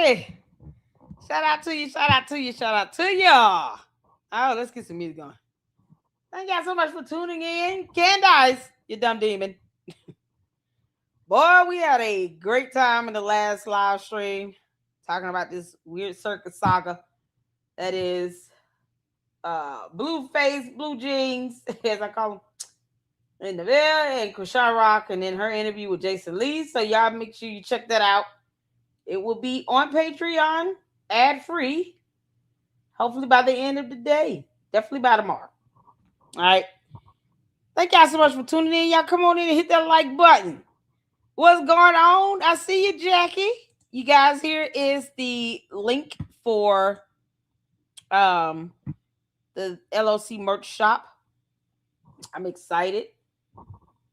Hey, shout out to you, shout out to you, shout out to y'all. Oh, let's get some music going. Thank y'all so much for tuning in. Candace, you dumb demon. Boy, we had a great time in the last live stream talking about this weird circus saga that is Blue Face, Blue Jeans, as I call them, in the Ville and Krishan Rock, and then her interview with Jason Lee. So y'all make sure you check that out. It will be on Patreon, ad free, hopefully by the end of the day. Definitely by tomorrow. All right. Thank y'all so much for tuning in. Y'all come on in and hit that like button. What's going on? I see you, Jackie. You guys, here is the link for the LOC merch shop. I'm excited.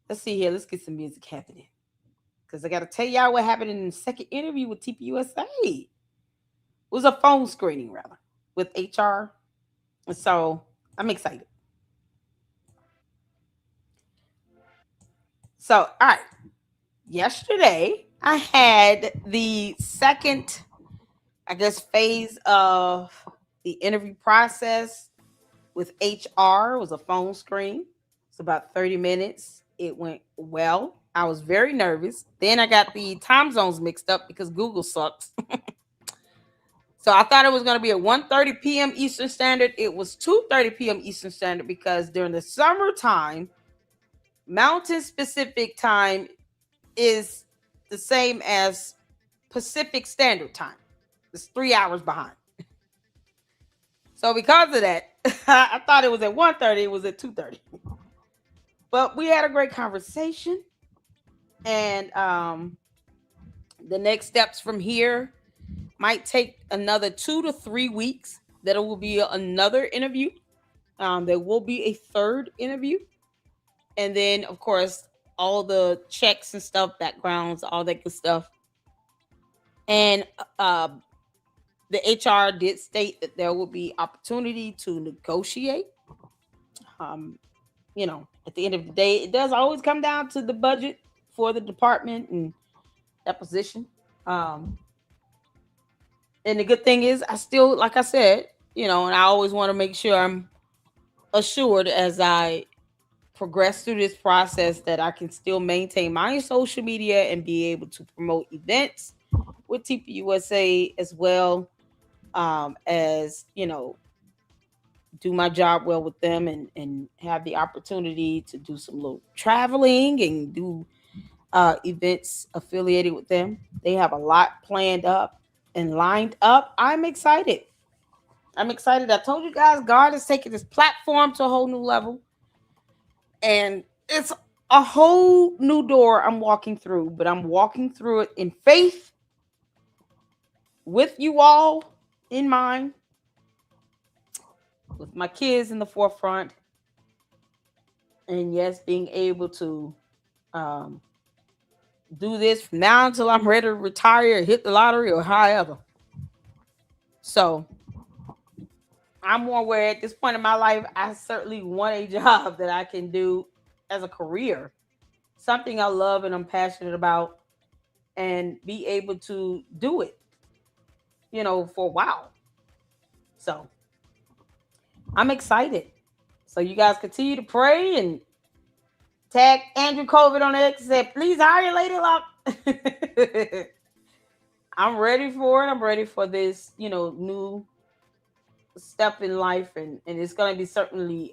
Let's see here. Let's get some music happening. Because I got to tell y'all what happened in the second interview with TPUSA. It was a phone screening, rather, with HR. And so I'm excited. So, all right. Yesterday, I had the second, I guess, phase of the interview process with HR. It was a phone screen. It's about 30 minutes. It went well. I was very nervous. Then I got the time zones mixed up because Google sucks. So I thought it was going to be at 1:30 p.m. Eastern Standard. It was 2:30 p.m. Eastern Standard because during the summertime, Mountain Specific Time is the same as Pacific Standard Time. It's 3 hours behind. So because of that, I thought it was at 1:30. It was at 2:30. But we had a great conversation. And the next steps from here might take another 2 to 3 weeks. That it will be another interview. There will be a third interview. And then, of course, all the checks and stuff, backgrounds, all that good stuff. And the HR did state that there will be opportunity to negotiate. At the end of the day, it does always come down to the budget for the department and that position. And the good thing is, I still, like I said, and I always want to make sure I'm assured as I progress through this process that I can still maintain my social media and be able to promote events with TPUSA as well as, do my job well with them and have the opportunity to do some little traveling and do events affiliated with them. They have a lot planned up and lined up. I'm excited. I told you guys, God is taking this platform to a whole new level. And it's a whole new door I'm walking through, but I'm walking through it in faith with you all in mind, with my kids in the forefront, and yes, being able to do this from now until I'm ready to retire or hit the lottery or however. So I'm more aware at this point in my life, I certainly want a job that I can do as a career, something I love and I'm passionate about, and be able to do it, for a while. So I'm excited. So you guys continue to pray and tag Andrew COVID on X and say, please hire Lady Luck. I'm ready for it. I'm ready for this, new step in life, and it's going to be certainly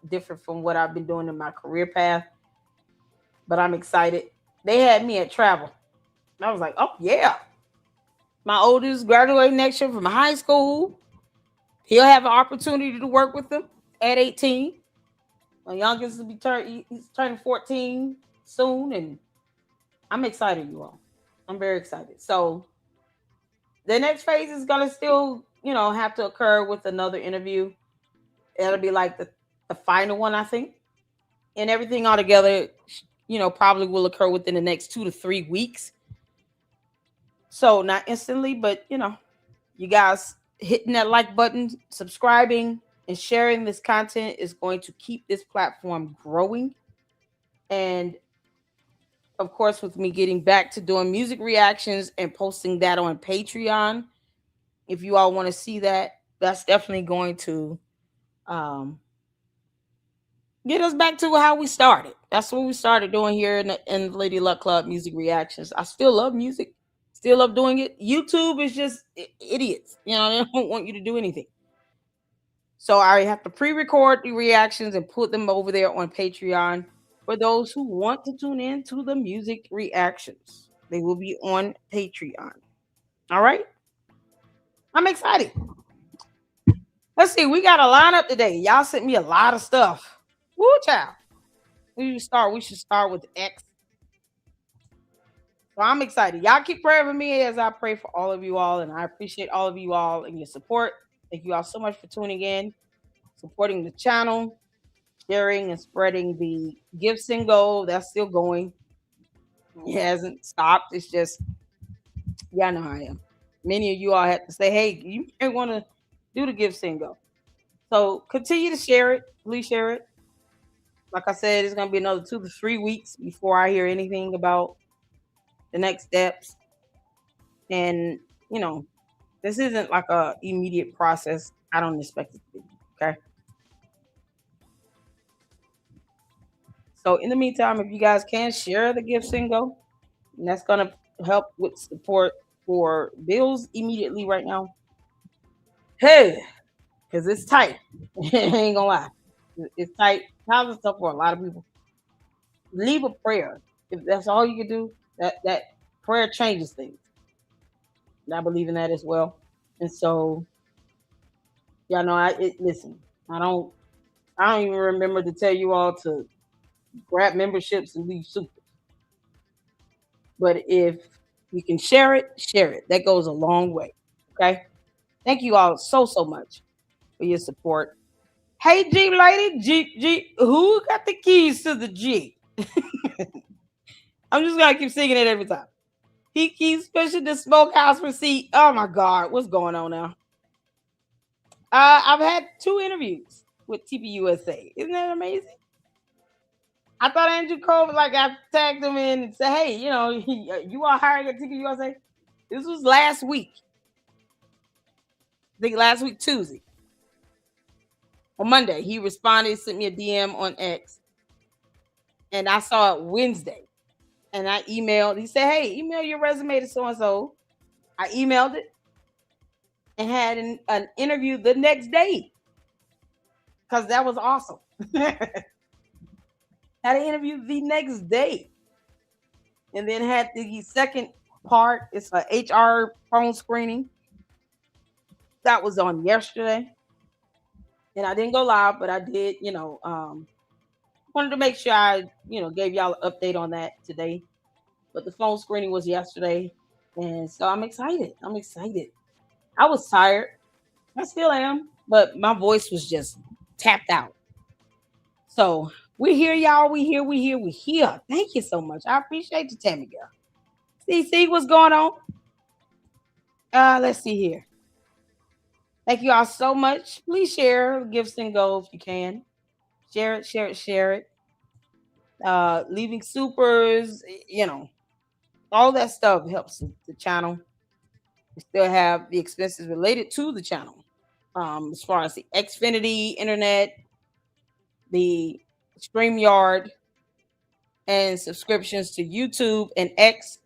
different from what I've been doing in my career path. But I'm excited. They had me at travel. And I was like, oh, yeah. My oldest graduating next year from high school. He'll have an opportunity to work with them at 18. My youngest will be he's turning 14 soon, and I'm excited, you all. I'm very excited. So the next phase is going to still, have to occur with another interview. It'll be like the final one, I think. And everything all together, probably will occur within the next 2 to 3 weeks. So not instantly, but, you guys hitting that like button, subscribing, and sharing this content is going to keep this platform growing. And Of course, with me getting back to doing music reactions and posting that on Patreon. If you all want to see that, that's definitely going to um, get us back to how we started. That's what we started doing here in the Lady Luck Club music reactions. I still love music, still love doing it. YouTube is just idiots. You know, they don't want you to do anything. So I have to pre-record the reactions and put them over there on Patreon for those who want to tune in to the music reactions. They will be on Patreon. All right. I'm excited. Let's see. We got a lineup today. Y'all sent me a lot of stuff. Woo, child. We should start with X. So I'm excited. Y'all keep praying for me as I pray for all of you all. And I appreciate all of you all and your support. Thank you all so much for tuning in, supporting the channel, sharing and spreading the Give Single. That's still going. It hasn't stopped. It's just, yeah, I know how I am. Many of you all had to say, hey, you may want to do the Give Single. So continue to share it. Please share it. Like I said, it's going to be another 2 to 3 weeks before I hear anything about the next steps. And, you know, this isn't like a immediate process. I don't expect it to be. Okay. So in the meantime, if you guys can share the Give Single, and that's gonna help with support for bills immediately right now. Hey, because it's tight. I ain't gonna lie. It's tight. Times tough for a lot of people. Leave a prayer. If that's all you can do, that prayer changes things. And I believe in that as well. And so, y'all know, listen. I don't. I don't even remember to tell you all to grab memberships and leave super. But if you can share it, share it. That goes a long way. Okay. Thank you all so much for your support. Hey Jeep lady, Jeep, who got the keys to the Jeep? I'm just gonna keep singing it every time. He keeps pushing the smokehouse receipt. Oh my God, what's going on now? I've had 2 interviews with TPUSA. Isn't that amazing? I thought Andrew Cole was like, I tagged him in and said, hey, you know, you are hiring at TPUSA. This was last week. I think last week, Tuesday. On Monday, he responded, sent me a DM on X. And I saw it Wednesday. And I emailed, he said, hey, email your resume to so-and-so. I emailed it and had an interview the next day. Because that was awesome. Had an interview the next day. And then had the second part. It's a HR phone screening. That was on yesterday. And I didn't go live, but I did, wanted to make sure I, gave y'all an update on that today. But the phone screening was yesterday. And so I'm excited. I was tired. I still am, but my voice was just tapped out. So we're here, y'all. We here. Thank you so much. I appreciate you, Tammy girl. See what's going on? Let's see here. Thank you all so much. Please share, give Single if you can. Share it. Leaving supers, all that stuff helps the channel. We still have the expenses related to the channel. As far as the Xfinity internet, the StreamYard, and subscriptions to YouTube and X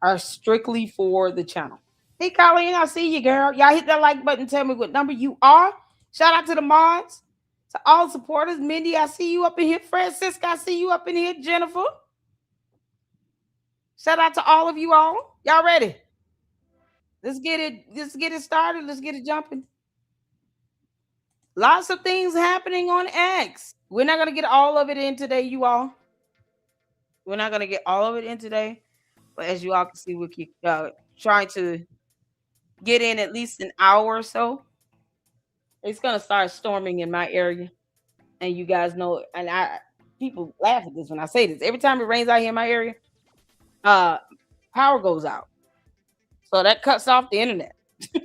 are strictly for the channel. Hey, Colleen, I see you, girl. Y'all hit that like button. Tell me what number you are. Shout out to the mods, to all supporters. Mindy, I see you up in here. Francisca, I see you up in here. Jennifer. Shout out to all of you all. Y'all ready? Let's get it started. Let's get it jumping. Lots of things happening on X. We're not going to get all of it in today, you all. We're not going to get all of it in today. But as you all can see, we keep trying to get in at least an hour or so. It's going to start storming in my area. And you guys know, and people laugh at this when I say this. Every time it rains out here in my area, power goes out. So that cuts off the internet. So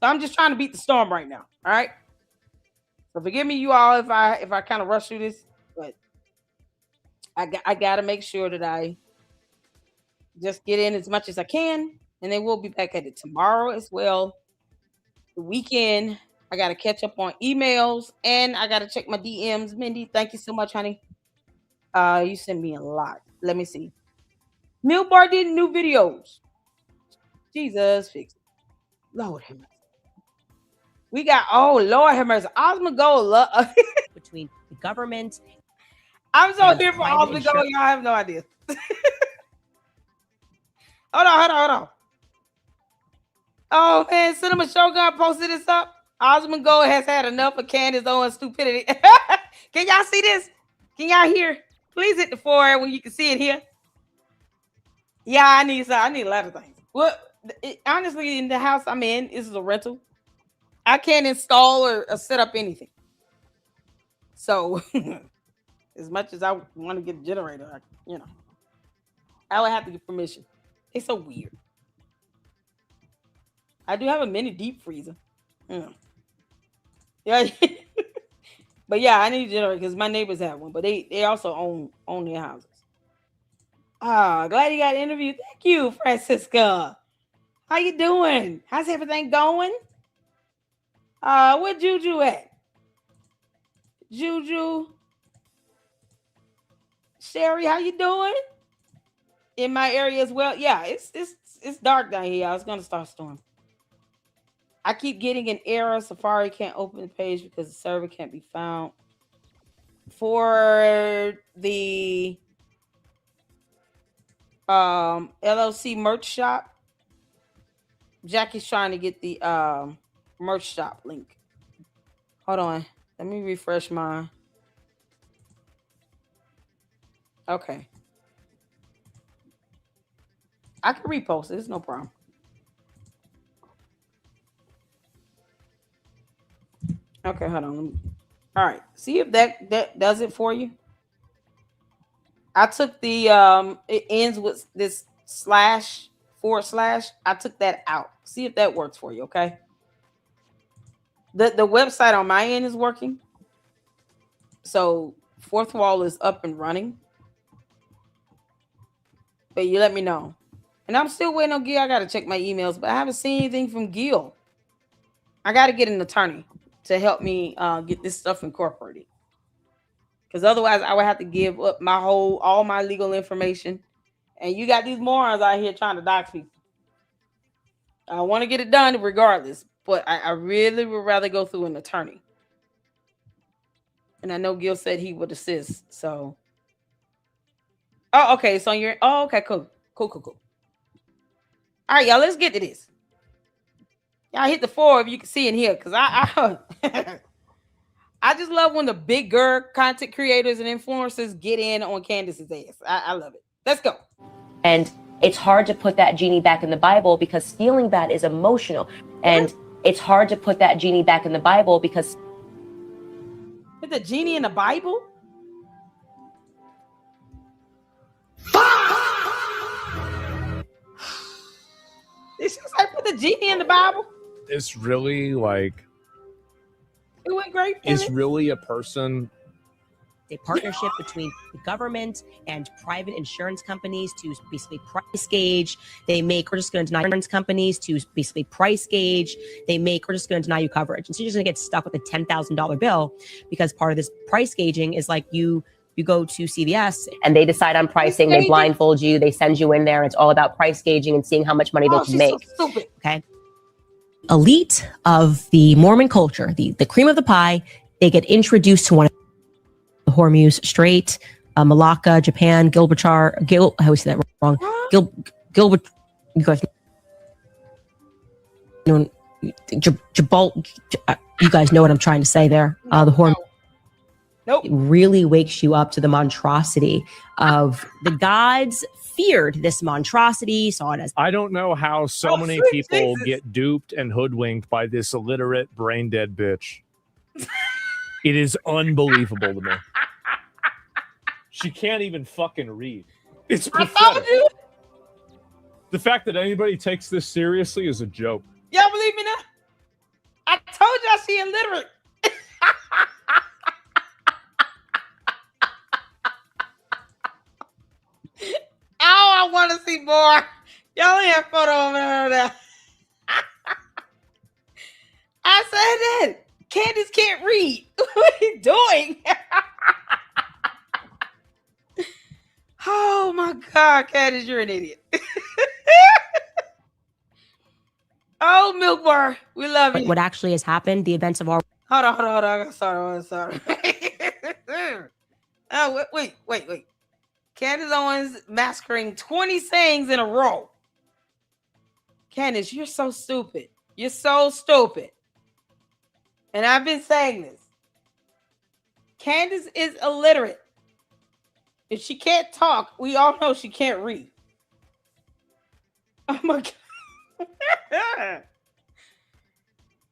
I'm just trying to beat the storm right now. All right. So forgive me, you all, if I kind of rush through this, but I gotta make sure that I just get in as much as I can, and then we'll be back at it tomorrow as well. The weekend, I gotta catch up on emails, and I gotta check my DMs. Mindy, thank you so much, honey. You sent me a lot. Let me see. Mill Bar did new videos. Jesus, fix it. Lord have mercy. We got Lord have mercy. Osmond Gold. Between the government. I'm so here for Osmond Gold. Y'all have no idea. Hold on. Oh man, Cinema Shogun posted this up. Osmond Gold has had enough of Candace Owens stupidity. Can y'all see this? Can y'all hear? Please hit the forehead when you can see it here. Yeah, I need a lot of things. Well, honestly, in the house I'm in, this is a rental. I can't install or set up anything. So, as much as I want to get a generator, I would have to get permission. It's so weird. I do have a mini deep freezer. Yeah. But yeah, I need a generator because my neighbors have one, but they also own their houses. Glad you got an interview. Thank you, Francisca. How you doing? How's everything going? Where Juju at? Juju. Sherry, how you doing? In my area as well. Yeah, it's dark down here. It's gonna start storming. I keep getting an error. Safari can't open the page because the server can't be found. For the LLC merch shop, Jackie's trying to get the merch shop link. Hold on. Let me refresh mine. Okay. I can repost it. It's no problem. Okay, hold on. All right. See if that does it for you. I took the it ends with this / I took that out. See if that works for you, okay? The website on my end is working. So fourth wall is up and running. But you let me know. And I'm still waiting on Gil. I gotta check my emails, but I haven't seen anything from Gil. I gotta get an attorney to help me get this stuff incorporated. Because otherwise I would have to give up all my legal information. And you got these morons out here trying to dox people. I want to get it done regardless, but I really would rather go through an attorney. And I know Gil said he would assist. So, okay. So okay, cool. All right, y'all, let's get to this. Y'all hit the 4 if you can see in here, because I I just love when the bigger content creators and influencers get in on Candace's ass. I love it. Let's go. And it's hard to put that genie back in the Bible because stealing that is emotional. And it's hard to put that genie back in the Bible because... Put the genie in the Bible? It's just like put the genie in the Bible? It's really like... It went great. It's really a person... A partnership between the government and private insurance companies to basically price gauge. We're just going to deny insurance companies to basically price gauge. We're just going to deny you coverage. And so you're just going to get stuck with a $10,000 bill because part of this price gauging is like you go to CVS and they decide on pricing. They blindfold you. They send you in there. And it's all about price gauging and seeing how much money they can make. So stupid. Okay. Elite of the Mormon culture, the cream of the pie, they get introduced to one of the Hormuz Strait, Malacca, Japan, Gibraltar, I always say that wrong. Gilbert, you guys know, you guys know what I'm trying to say there. The Hormuz. Nope. It really wakes you up to the monstrosity of the gods feared this monstrosity, saw it as... I don't know how so many people get duped and hoodwinked by this illiterate, brain-dead bitch. It is unbelievable to me. She can't even fucking read. It's pathetic. I told you. The fact that anybody takes this seriously is a joke. Y'all believe me now? I told y'all she illiterate. crazy, boy. Y'all ain't have photo over there. I said that. Candace can't read. What are you doing? Oh my God, Candace, you're an idiot. Oh, Milk Bar, we love you. What actually has happened, the events of our... Hold on. Sorry. Oh, wait. Candace Owens massacring 20 sayings in a row. Candace, you're so stupid. You're so stupid. And I've been saying this. Candace is illiterate. If she can't talk, we all know she can't read. Oh my God.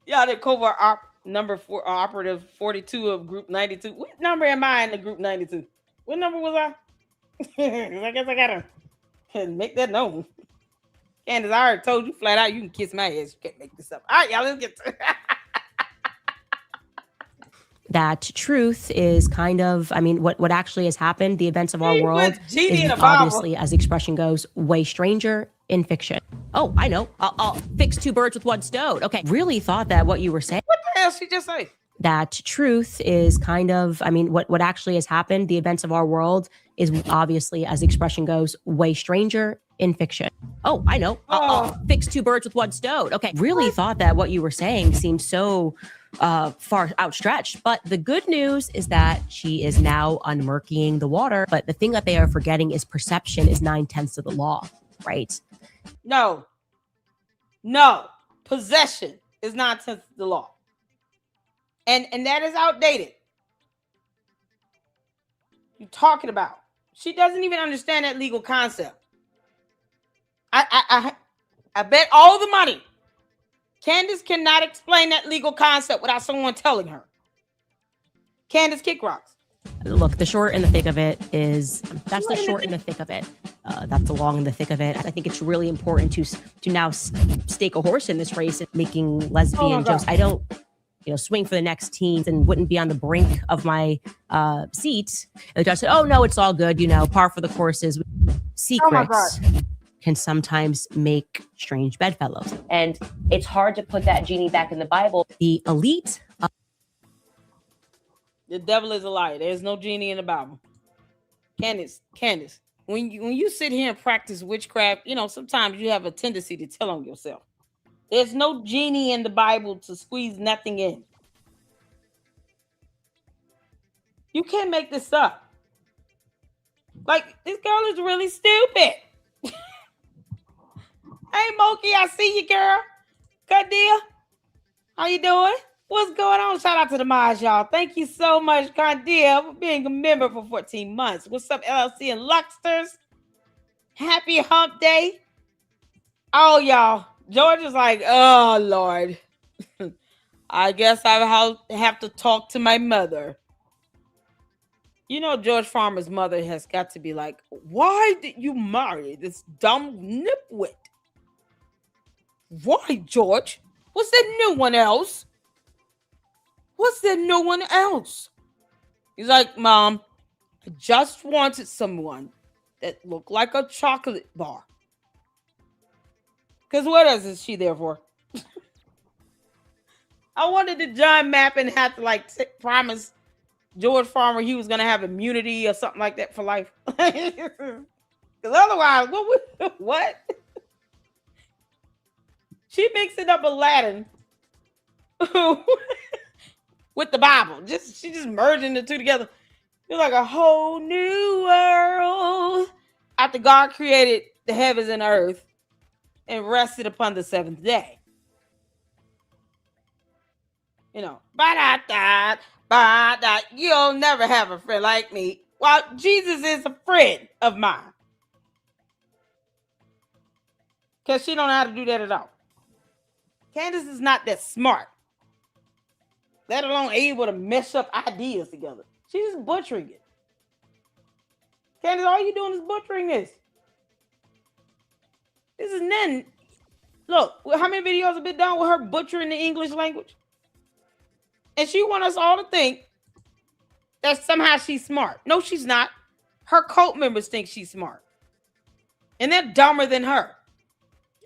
Y'all, the covert number 4 operative 42 of group 92. What number am I in the group 92? What number was I? I guess I gotta make that known. Candace, I already told you flat out you can kiss my ass. You can't make this up. All right, y'all, let's get to it. That truth is kind of, I mean, what actually has happened, the events of our world is obviously, as the expression goes, way stranger in fiction. Oh, I know. I'll fix 2 birds with 1 stone. Okay. Really thought that what you were saying. What the hell she just say? That truth is kind of, I mean, what actually has happened, the events of our world is obviously, as the expression goes, way stranger in fiction. Oh, I know. I'll fix 2 birds with 1 stone. Okay. Really thought that what you were saying seemed so far outstretched. But the good news is that she is now unmurkying the water. But the thing that they are forgetting is perception is 9/10 of the law, right? No. Possession is 9/10 of the law. And that is outdated. You're talking about. She doesn't even understand that legal concept. I bet all the money Candace cannot explain that legal concept without someone telling her. Candace kick rocks. Look, the short and the thick of it is, that's the short and the thick of it. That's the long and the thick of it. I think it's really important to now stake a horse in this race and making lesbian jokes. I don't, swing for the next teens and wouldn't be on the brink of my seat. And the judge said, oh, no, it's all good. Par for the courses. Secrets can sometimes make strange bedfellows. And it's hard to put that genie back in the Bible. The elite. The devil is a liar. There's no genie in the Bible. Candace, when you sit here and practice witchcraft, sometimes you have a tendency to tell on yourself. There's no genie in the Bible to squeeze nothing in. You can't make this up. Like, this girl is really stupid. Hey, Moki, I see you, girl. Good deal. How you doing? What's going on? Shout out to the mods, y'all. Thank you so much, Candace, for being a member for 14 months. What's up, LLC and Luxters? Happy hump day. Oh, y'all. George is like, oh, Lord. I guess I have to talk to my mother. George Farmer's mother has got to be like, why did you marry this dumb nipwit? Why, George? Was there no one else? He's like, Mom, I just wanted someone that looked like a chocolate bar. Because what else is she there for? I wanted the John Mappin had to promise George Farmer he was going to have immunity or something like that for life. Because otherwise, what? She mixing up Aladdin with the Bible. She just merging the two together. It's like a whole new world. After God created the heavens and earth and rested upon the 7th day. You'll never have a friend like me. Well, Jesus is a friend of mine. Because she don't know how to do that at all. Candace is not that smart. Let alone able to mesh up ideas together. She's just butchering it. Candace, all you doing is butchering this. This is nothing. Look, how many videos have been done with her butchering the English language? And she wants us all to think that somehow she's smart. No, she's not. Her cult members think she's smart. And they're dumber than her.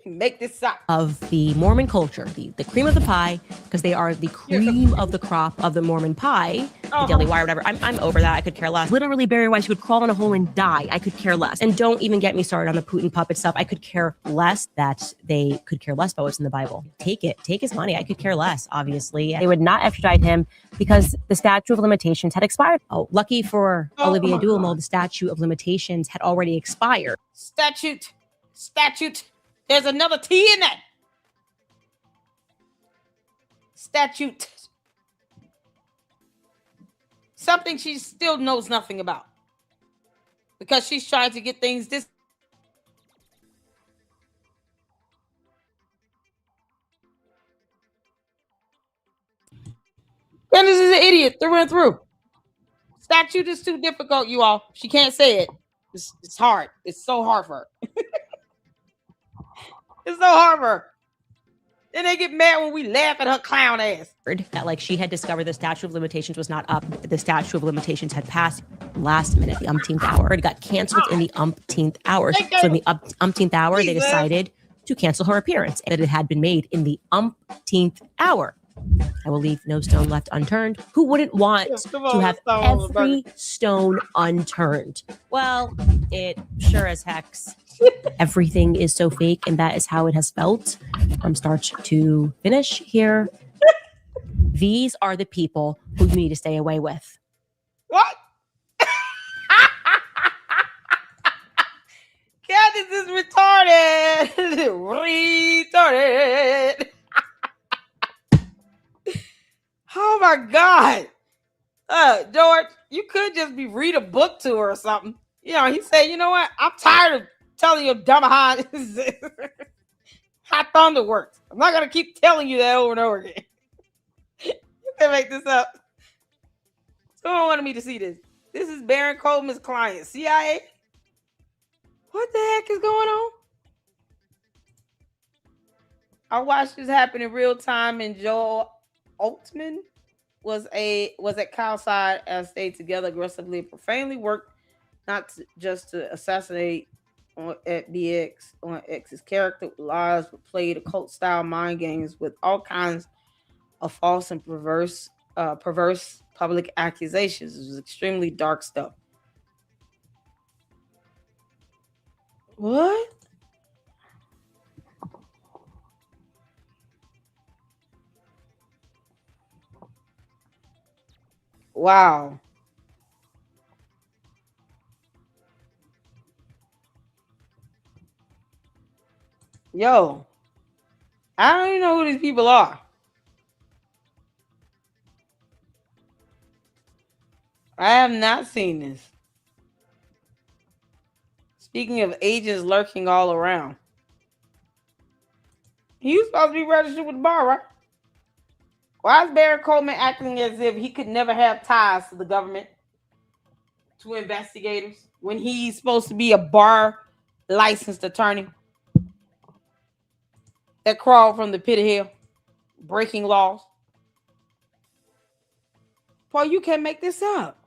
Make this up. Of the Mormon culture, the cream of the pie, because they are the cream of the crop of the Mormon pie, the Daily Wire, whatever. I'm over that. I could care less. Literally, Barry Weiss would crawl in a hole and die. I could care less. And don't even get me started on the Putin puppet stuff. I could care less that they could care less about what's in the Bible. Take it. Take his money. I could care less, obviously. They would not extradite him because the statute of limitations had expired. Oh, lucky for Olivia Duhamel, the statute of limitations had already expired. Statute. There's another T in that. Statute. Something she still knows nothing about. Because she's trying to get things this. Candace is an idiot through and through. Statute is too difficult, you all. She can't say it. It's hard. It's so hard for her. It's so hard for her. Then they get mad when we laugh at her clown ass. That like she had discovered the statute of limitations was not up. The statute of limitations had passed last minute, the umpteenth hour. It got canceled in the umpteenth hour. So in the umpteenth hour, they decided to cancel her appearance. And it had been made in the umpteenth hour. I will leave no stone left unturned. Who wouldn't want to have every stone unturned? Well, it sure as heck's. Everything is so fake, and that is how it has felt from start to finish here. These are the people who you need to stay away with. What? Candace is retarded. Retarded. Oh my God. George, you could just be read a book to her or something. You know, he said, you know what? I'm tired of telling you dumb how thunder works. I'm not gonna keep telling you that over and over again. You can make this up. Someone wanted me to see this. This is Baron Coleman's client, CIA. What the heck is going on? I watched this happen in real time, and Joel Altman was at Kyle's side as they together aggressively, profanely worked just to assassinate on X's character with lies, but played occult style mind games with all kinds of false and perverse public accusations. It was extremely dark stuff. What? Wow. Yo, I don't even know who these people are. I have not seen this. Speaking of agents lurking all around. He was supposed to be registered with the bar, right? Why is Baron Coleman acting as if he could never have ties to the government, to investigators, when he's supposed to be a bar licensed attorney that crawled from the pit of hell, breaking laws? Boy, you can't make this up.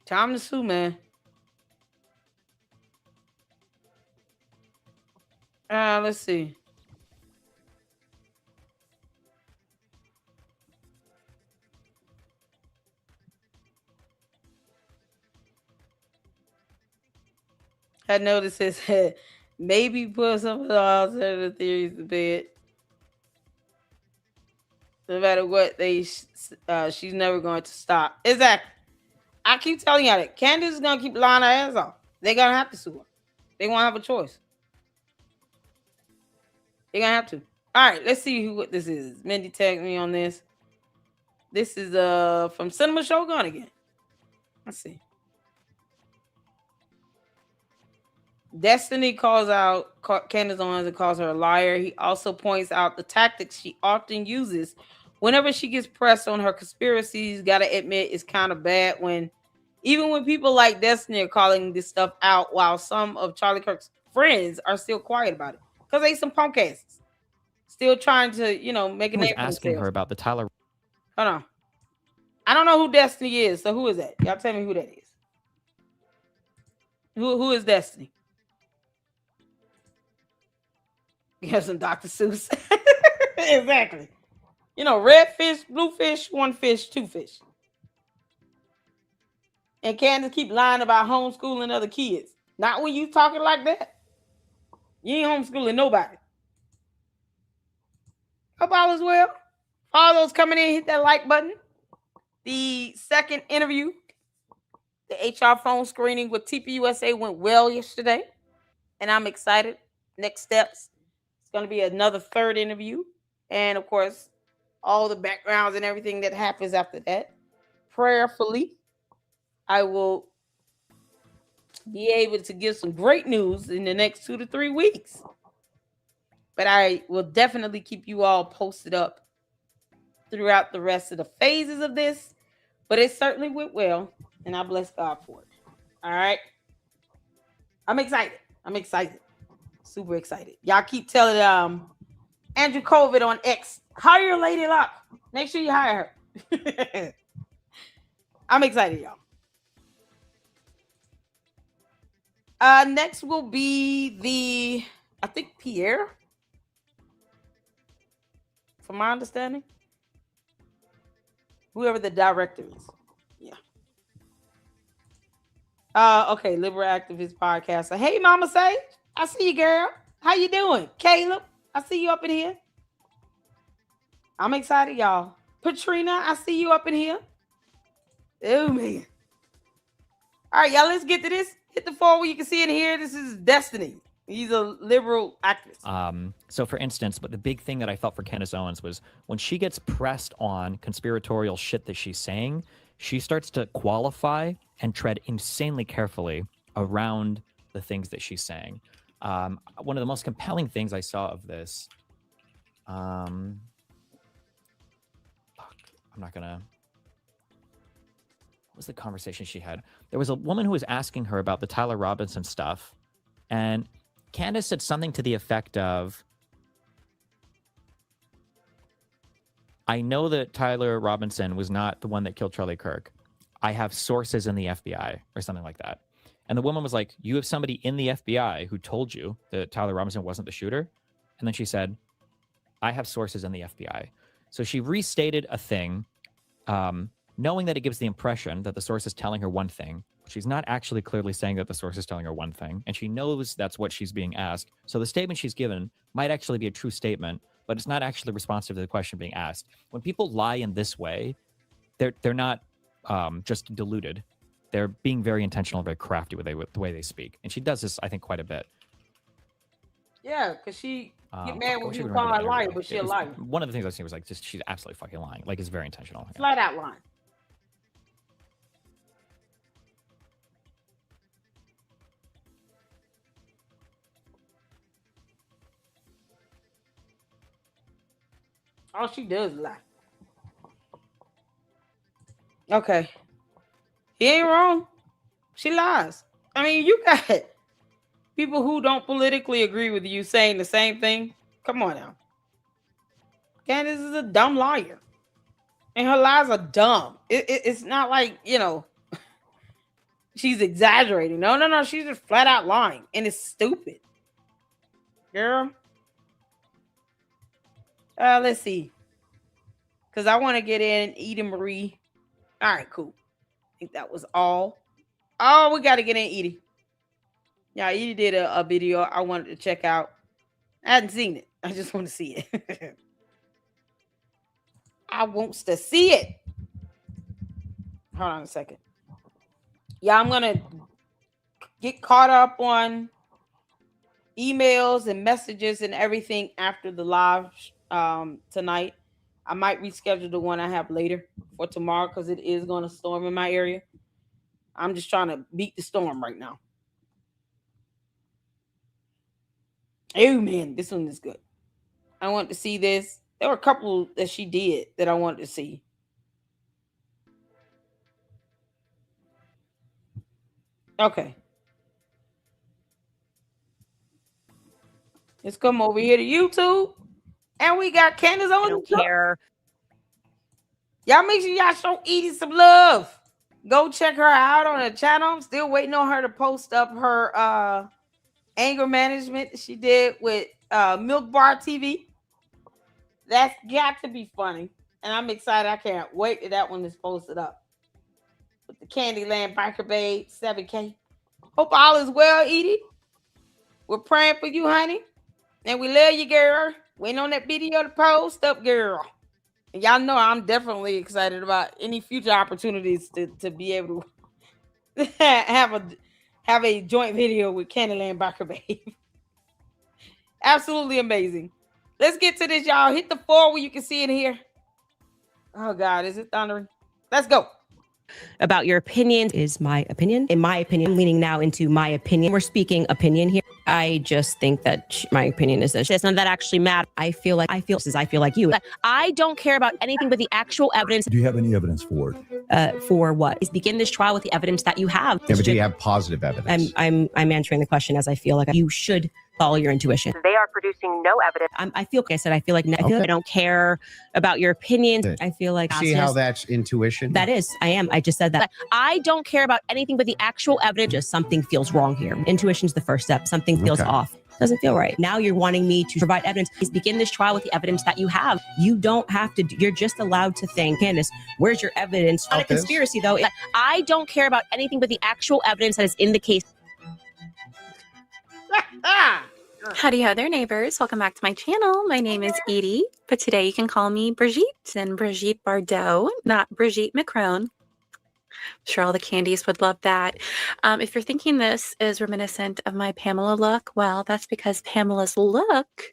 Time to sue, man. Let's see. I noticed it said maybe put some of the alternative theories to bed. No matter what, she's never going to stop. Exactly. I keep telling you that Candace is gonna keep lying her ass off. They're gonna have to sue her. They won't have a choice. They're gonna have to. All right, let's see what this is. Mindy tagged me on this. This is from Cinema Shogun again. Let's see. Destiny calls out Candace Owens and calls her a liar. He also points out the tactics she often uses whenever she gets pressed on her conspiracies. Gotta admit, it's kind of bad even when people like Destiny are calling this stuff out, while some of Charlie Kirk's friends are still quiet about it because they some punk asses still trying to, make a name for themselves. Asking her about the Tyler. Hold on, I don't know who Destiny is. So who is that? Y'all tell me who that is. Who is Destiny? Yes, some Dr. Seuss. Exactly. You know, red fish, blue fish, one fish, two fish. And Candace keep lying about homeschooling other kids. Not when you talking like that. You ain't homeschooling nobody. Hope all is well. All those coming in, hit that like button. The second interview, the HR phone screening with TPUSA went well yesterday. And I'm excited. Next steps. It's going to be another third interview. And of course, all the backgrounds and everything that happens after that. Prayerfully, I will be able to give some great news in the next 2 to 3 weeks. But I will definitely keep you all posted up throughout the rest of the phases of this. But it certainly went well, and I bless God for it. All right. I'm excited. Super excited. Y'all keep telling Andrew COVID on X, hire Lady Luck. Make sure you hire her. I'm excited, y'all. Next will be I think Pierre, from my understanding. Whoever the director is. Yeah. Okay, Liberal Activist Podcaster. Hey, Mama Sage. I see you, girl. How you doing? Caleb, I see you up in here. I'm excited, y'all. Patrina, I see you up in here. Oh, man. All right, y'all, let's get to this. Hit the phone where you can see it here. This is Destiny. He's a liberal activist. So, for instance, but the big thing that I felt for Candace Owens was when she gets pressed on conspiratorial shit that she's saying, she starts to qualify and tread insanely carefully around the things that she's saying. One of the most compelling things I saw of this, I'm not gonna. What was the conversation she had? There was a woman who was asking her about the Tyler Robinson stuff, and Candace said something to the effect of, I know that Tyler Robinson was not the one that killed Charlie Kirk. I have sources in the FBI, or something like that. And the woman was like, you have somebody in the FBI who told you that Tyler Robinson wasn't the shooter? And then she said, I have sources in the FBI. So she restated a thing, knowing that it gives the impression that the source is telling her one thing. She's not actually clearly saying that the source is telling her one thing, and she knows that's what she's being asked. So the statement she's given might actually be a true statement, but it's not actually responsive to the question being asked. When people lie in this way, they're not just deluded. They're being very intentional, very crafty with the way they speak. And she does this, I think, quite a bit. Yeah, because she get mad when people call her a liar, but she's a liar. One of the things I've seen was like, just she's absolutely fucking lying. Like, it's very intentional. Flat out lying. All she does is lie. Okay. He ain't wrong. She lies. I mean, you got people who don't politically agree with you saying the same thing. Come on now. Candace is a dumb liar. And her lies are dumb. It's not like, she's exaggerating. No. She's just flat out lying. And it's stupid. Girl. Let's see. Because I want to get in Edie Marie. All right, cool. I think that was all. Oh, we got to get in Edie. Yeah, Edie did a video I wanted to check out. I hadn't seen it. I just want to see it. I wants to see it. Hold on a second. Yeah, I'm going to get caught up on emails and messages and everything after the live tonight. I might reschedule the one I have later for tomorrow because it is going to storm in my area. I'm just trying to beat the storm right now. Oh, man, this one is good. I want to see this. There were a couple that she did that I wanted to see. Okay. Let's come over here to YouTube. And we got Candace on. I don't care. Y'all make sure y'all show Edie some love. Go check her out on her channel. I'm still waiting on her to post up her anger management she did with Milk Bar TV. That's got to be funny. And I'm excited. I can't wait till that one is posted up. With the Candyland Biker Babe 7K. Hope all is well, Edie. We're praying for you, honey. And we love you, girl. Waiting on that video to post up, girl. And y'all know I'm definitely excited about any future opportunities to be able to have a joint video with Candyland Biker Babe. Absolutely amazing. Let's get to this, y'all. Hit the 4 where you can see it here. Oh, God. Is it thundering? Let's go. About your opinion is my opinion. In my opinion, I'm leaning now into my opinion. We're speaking opinion here. I just think that my opinion is this. It's none of that actually matter. I feel like you. I don't care about anything but the actual evidence. Do you have any evidence for it? For what? Is begin this trial with the evidence that you have. Yeah, but do you have positive evidence? I'm answering the question as I feel like you should follow your intuition. They are producing no evidence. I feel like I said, I feel like I don't care about your opinions. I feel like see how that's intuition? That is, I am. I just said that. I don't care about anything but the actual evidence. Just something feels wrong here. Intuition's the first step. Something feels off. Doesn't feel right. Now you're wanting me to provide evidence. Please begin this trial with the evidence that you have. You don't have to. You're just allowed to think, Candace, where's your evidence? Not a conspiracy, though. I don't care about anything but the actual evidence that is in the case. Howdy ho there, neighbors. Welcome back to my channel. My name is Edie, but today you can call me Brigitte and Brigitte Bardot, not Brigitte Macron. I'm sure all the candies would love that. If you're thinking this is reminiscent of my Pamela look, well, that's because Pamela's look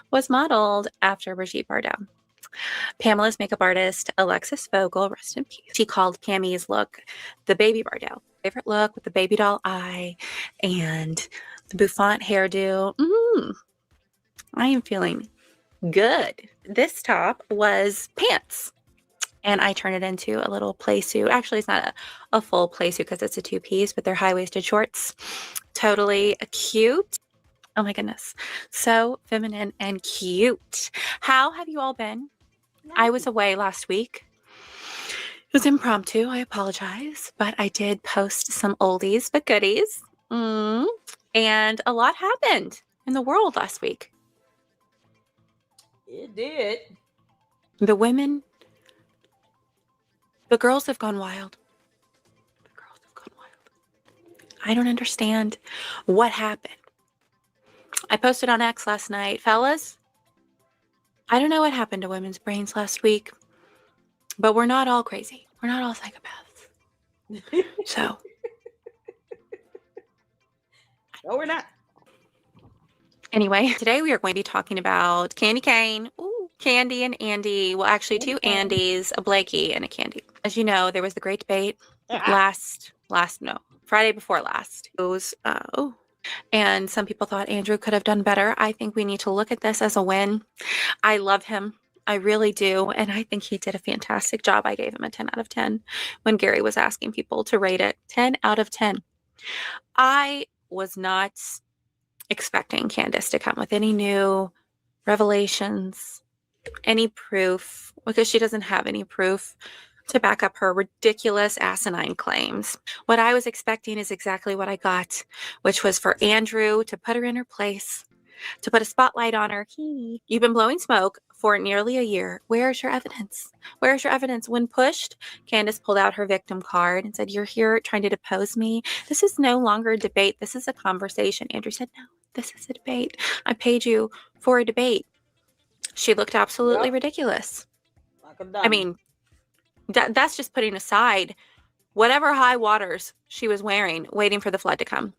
was modeled after Brigitte Bardot. Pamela's makeup artist, Alexis Vogel, rest in peace. She called Cammy's look the baby Bardot. Favorite look with the baby doll eye and the bouffant hairdo. I am feeling good. This top was pants. And I turned it into a little play suit. Actually, it's not a full play suit because it's a two-piece, but they're high-waisted shorts. Totally cute. Oh my goodness. So feminine and cute. How have you all been? I was away last week. It was impromptu. I apologize. But I did post some oldies but goodies. And a lot happened in the world last week. It did. The women, the girls have gone wild. The girls have gone wild. I don't understand what happened. I posted on X last night. Fellas, I don't know what happened to women's brains last week, but we're not all crazy. We're not all psychopaths. So. No, we're not. Anyway, today we are going to be talking about Candy Cane. Ooh, Candy and Andy. Well, actually, two Andys, a Blakey, and a Candy. As you know, there was the great debate Friday before last. It was, and some people thought Andrew could have done better. I think we need to look at this as a win. I love him. I really do. And I think he did a fantastic job. I gave him a 10 out of 10 when Gary was asking people to rate it. 10 out of 10. I was not expecting Candace to come with any new revelations, any proof, because she doesn't have any proof to back up her ridiculous asinine claims. What I was expecting is exactly what I got, which was for Andrew to put her in her place, to put a spotlight on her. You've been blowing smoke for nearly a year. Where's your evidence? Where's your evidence? When pushed, Candace pulled out her victim card and said, "You're here trying to depose me. This is no longer a debate. This is a conversation." Andrew said, "No, this is a debate. I paid you for a debate." She looked absolutely ridiculous. I mean, that's just putting aside whatever high waters she was wearing, waiting for the flood to come.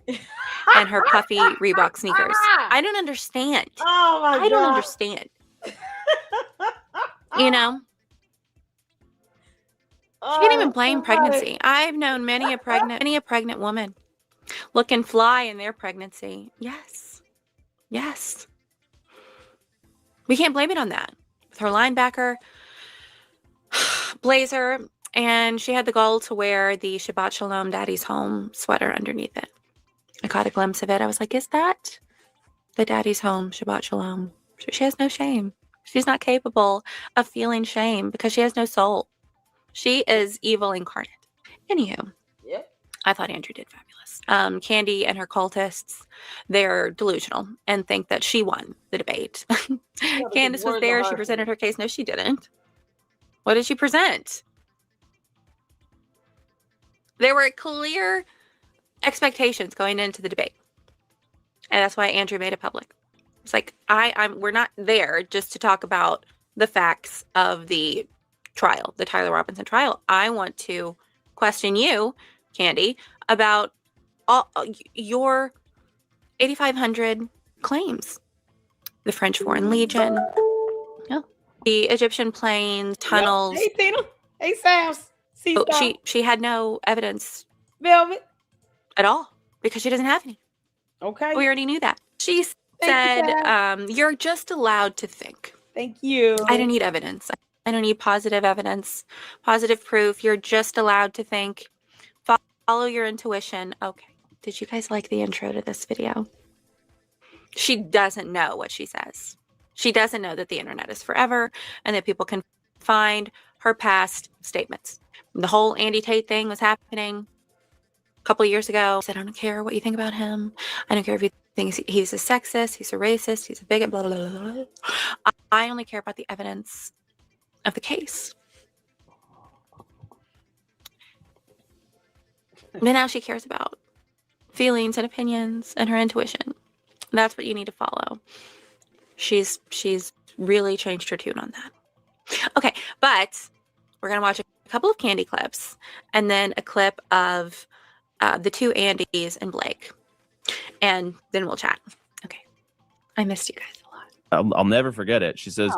And her puffy Reebok sneakers. I don't understand. Oh my God. I don't understand. You know? She can't even blame pregnancy. I've known many a pregnant woman looking fly in their pregnancy. Yes. Yes. We can't blame it on that. With her linebacker blazer, and she had the gall to wear the Shabbat Shalom Daddy's Home sweater underneath it. I caught a glimpse of it. I was like, is that the Daddy's Home Shabbat Shalom? She has no shame. She's not capable of feeling shame because she has no soul. She is evil incarnate. Anywho, Yep. I thought Andrew did fabulous. Candy and her cultists, they're delusional and think that she won the debate. Candace was there. She presented her case. No, she didn't. What did she present? There were clear expectations going into the debate. And that's why Andrew made it public. It's like, we're not there just to talk about the facts of the trial, the Tyler Robinson trial. I want to question you, Candy, about all your 8,500 claims. The French Foreign Legion, the Egyptian planes, tunnels. Hey, Tina. Hey, Sam's. She had no evidence. Velvet. At all, because she doesn't have any. Okay. We already knew that. She said, you're just allowed to think. Thank you. I don't need evidence. I don't need positive evidence, positive proof. You're just allowed to think. Follow your intuition. Okay. Did you guys like the intro to this video? She doesn't know what she says. She doesn't know that the internet is forever and that people can find her past statements. The whole Andy Tate thing was happening a couple of years ago. I don't care what you think about him. I don't care if you think he's a sexist, he's a racist, he's a bigot, blah, blah, blah, blah. I only care about the evidence of the case. But now she cares about feelings and opinions and her intuition. That's what you need to follow. She's really changed her tune on that. Okay, but we're going to watch a couple of Candy clips and then a clip of the two Andys and Blake. And then we'll chat. Okay. I missed you guys a lot. I'll never forget it. She says,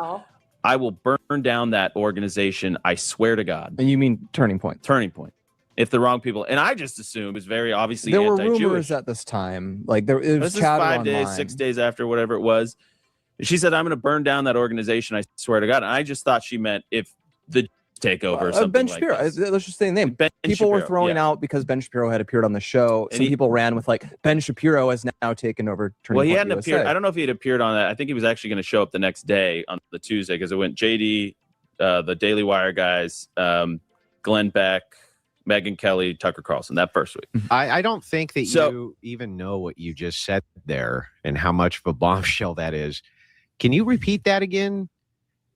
I will burn down that organization. I swear to God. And you mean Turning Point? Turning Point. If the wrong people, and I just assumed it was very obviously there were anti-Jewish. rumors at this time, like it was this is 5 days, online. 6 days after, whatever it was. She said, "I'm going to burn down that organization. I swear to God." And I just thought she meant if the takeover or something Ben like Shapiro. this. Let's just say the name. Ben People were Shapiro, throwing yeah. out because Ben Shapiro had appeared on the show. And Some people ran with like Ben Shapiro has now taken over Turning Well, he Point hadn't USA. appeared. I don't know if he had appeared on that. I think he was actually going to show up the next day on the Tuesday because it went JD, the Daily Wire guys, Glenn Beck, Megyn Kelly, Tucker Carlson, that first week. I don't think that you even know what you just said there and how much of a bombshell that is. Can you repeat that again?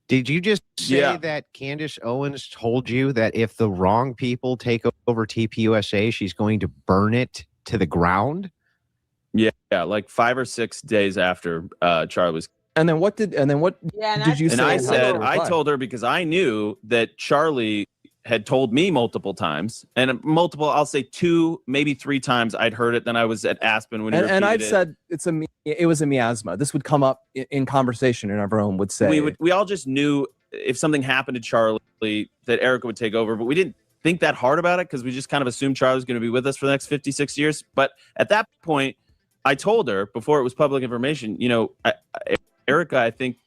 Did you just say that Candace Owens told you that if the wrong people take over TPUSA, she's going to burn it to the ground? Yeah, like 5 or 6 days after Charlie was. And then what did you say? And I said, I told her because I knew that Charlie had told me multiple times, and I'll say 2, maybe 3 times I'd heard it. Then I was at Aspen when and I'd said it was a miasma. This would come up in conversation, and everyone would say we all just knew if something happened to Charlie that Erica would take over, but we didn't think that hard about it because we just kind of assumed Charlie was going to be with us for the next 56 years. But at that point, I told her before it was public information, Erica, I think,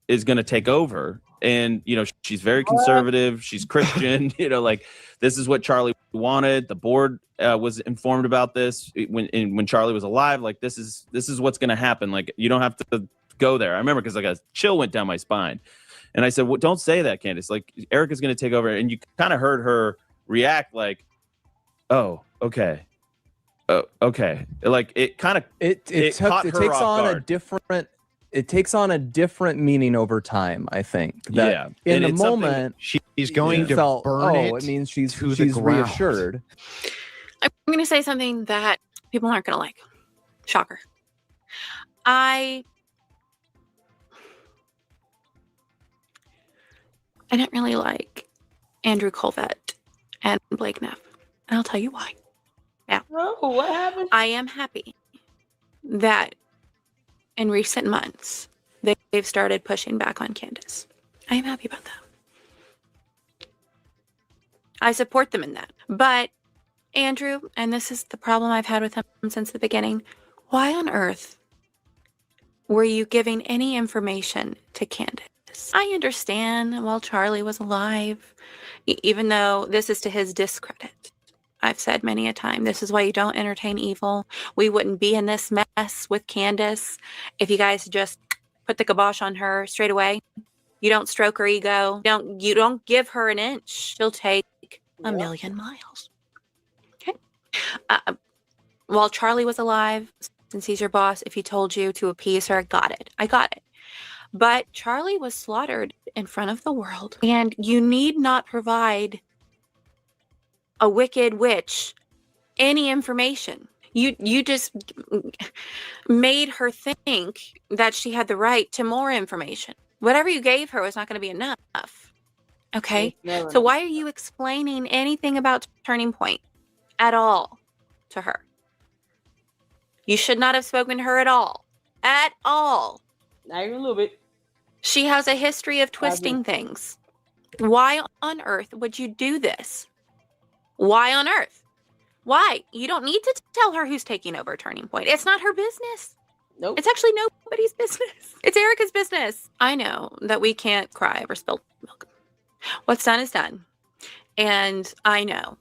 is going to take over. And, she's very conservative. She's Christian, this is what Charlie wanted. The board was informed about this when Charlie was alive. Like, this is what's going to happen. Like, you don't have to go there. I remember because like a chill went down my spine. And I said, well, don't say that, Candace. Like, Erica's going to take over. And you kind of heard her react like, oh, okay. Okay. Like, it kind of, it takes on a different meaning over time, I think. That in the moment, she's going to burn it. It means she's ground. reassured. I'm going to say something that people aren't going to like. Shocker. I didn't really like Andrew Colvett and Blake Neff. And I'll tell you why. Yeah. Oh, what happened? I am happy that in recent months, they've started pushing back on Candace. I am happy about that. I support them in that. But Andrew, and this is the problem I've had with him since the beginning, why on earth were you giving any information to Candace? I understand while Charlie was alive, even though this is to his discredit. I've said many a time, this is why you don't entertain evil. We wouldn't be in this mess with Candace if you guys just put the kibosh on her straight away. You don't stroke her ego. You don't give her an inch. She'll take a million miles. While Charlie was alive, since he's your boss, if he told you to appease her, got it. I got it. But Charlie was slaughtered in front of the world, and you need not provide a wicked witch any information. You just made her think that she had the right to more information. Whatever you gave her was not going to be enough. Okay? So why are you explaining anything about Turning Point at all to her? You should not have spoken to her at all. At all. Not even a little bit. She has a history of twisting things. Why on earth would you do this? Why on earth? Why? You don't need to tell her who's taking over Turning Point. It's not her business. Nope. It's actually nobody's business. It's Erica's business. I know that we can't cry over spilled milk. What's done is done. And I know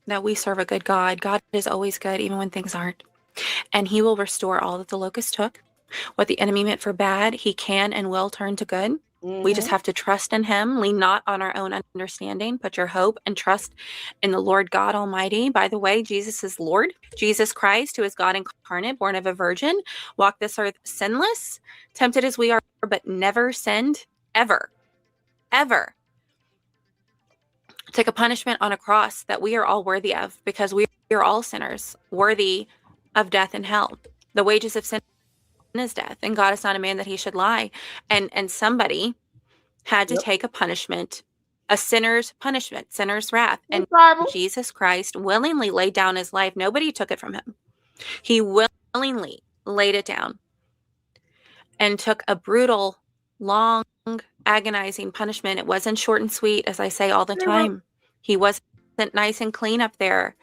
that we serve a good God. God is always good, even when things aren't. And he will restore all that the locust took. What the enemy meant for bad, he can and will turn to good. We just have to trust in him, lean not on our own understanding, put your hope and trust in the Lord God Almighty. By the way, Jesus is Lord. Jesus Christ, who is God incarnate, born of a virgin, walked this earth sinless, tempted as we are, but never sinned, ever, ever. Took a punishment on a cross that we are all worthy of, because we are all sinners, worthy of death and hell. The wages of sin is death, and God is not a man that he should lie. And somebody had to take a punishment, a sinner's punishment, sinner's wrath. And Jesus Christ willingly laid down his life. Nobody took it from him. He willingly laid it down and took a brutal, long, agonizing punishment. It wasn't short and sweet, as I say all the time. He wasn't nice and clean up there.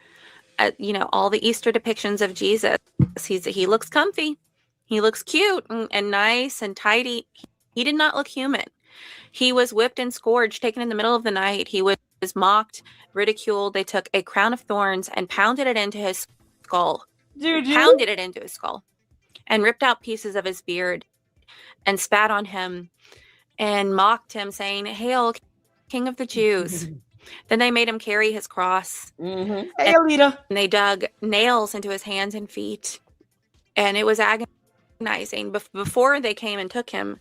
All the Easter depictions of Jesus, he looks comfy. He looks cute and nice and tidy. He did not look human. He was whipped and scourged, taken in the middle of the night. He was mocked, ridiculed. They took a crown of thorns and pounded it into his skull. Pounded it into his skull and ripped out pieces of his beard and spat on him and mocked him, saying, "Hail, King of the Jews." Then they made him carry his cross. Hey, Alita. And they dug nails into his hands and feet. And it was agonizing. Before they came and took him,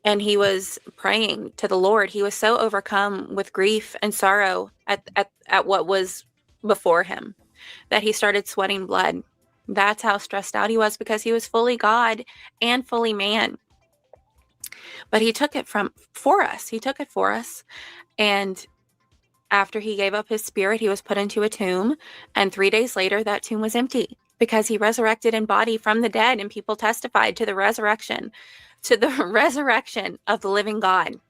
and he was praying to the Lord, he was so overcome with grief and sorrow at what was before him that he started sweating blood. That's how stressed out he was, because he was fully God and fully man. But he took it for us. He took it for us. And after he gave up his spirit, he was put into a tomb. And 3 days later, that tomb was empty, because he resurrected in body from the dead, and people testified to the resurrection of the living God.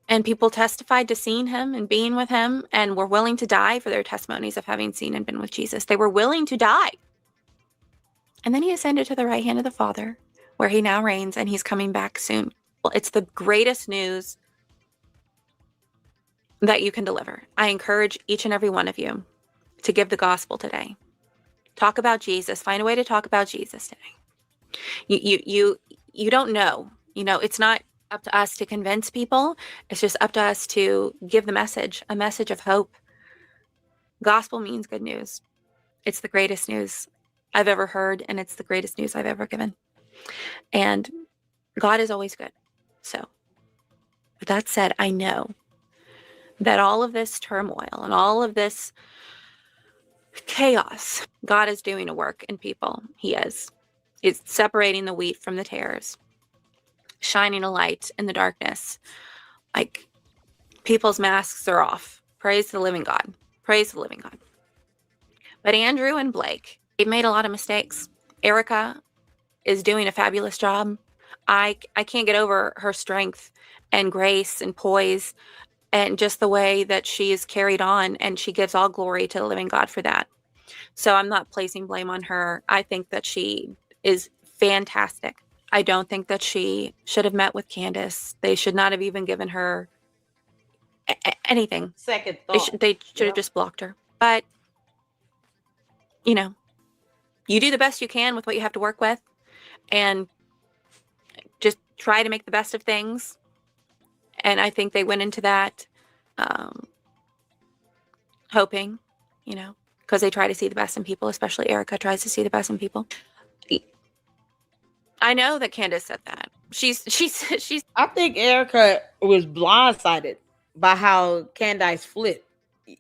And people testified to seeing him and being with him, and were willing to die for their testimonies of having seen and been with Jesus. They were willing to die. And then he ascended to the right hand of the Father, where he now reigns, and he's coming back soon. Well, it's the greatest news that you can deliver. I encourage each and every one of you to give the gospel today. Talk about Jesus. Find a way to talk about Jesus today. You don't know. It's not up to us to convince people. It's just up to us to give the message, a message of hope. Gospel means good news. It's the greatest news I've ever heard, and it's the greatest news I've ever given. And God is always good. So, with that said, I know that all of this turmoil and all of this chaos, God is doing a work in people. He is. It's separating the wheat from the tares, shining a light in the darkness. Like, people's masks are off. Praise the living God. Praise the living God. But Andrew and Blake, they've made a lot of mistakes. Erica is doing a fabulous job. I can't get over her strength and grace and poise, and just the way that she is carried on, and she gives all glory to the living God for that. So I'm not placing blame on her. I think that she is fantastic. I don't think that she should have met with Candace. They should not have even given her anything. Second thought. They should have just blocked her. But, you do the best you can with what you have to work with, and just try to make the best of things. And I think they went into that hoping, you know, because they try to see the best in people, especially Erica tries to see the best in people. I know that Candace said that. She's. I think Erica was blindsided by how Candace flipped.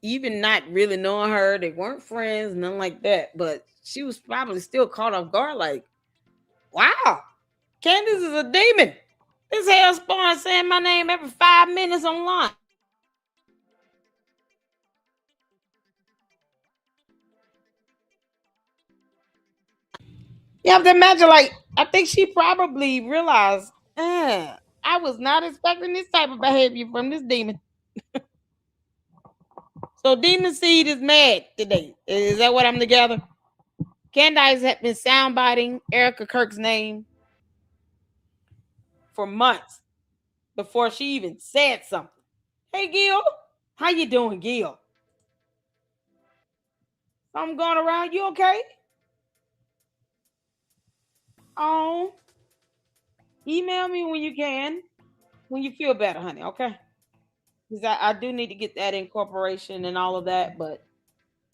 Even not really knowing her, they weren't friends, nothing like that. But she was probably still caught off guard, like, wow, Candace is a demon. This hell spawn saying my name every 5 minutes online. You have to imagine, like, I think she probably realized, I was not expecting this type of behavior from this demon. So Demon Seed is mad today. Is that what I'm together? Candace had been soundbiting Erica Kirk's name for months before she even said something. Hey, Gil. How you doing, Gil? I'm going around. You okay? Oh, email me when you can, when you feel better, honey. Okay? Because I do need to get that incorporation and all of that, but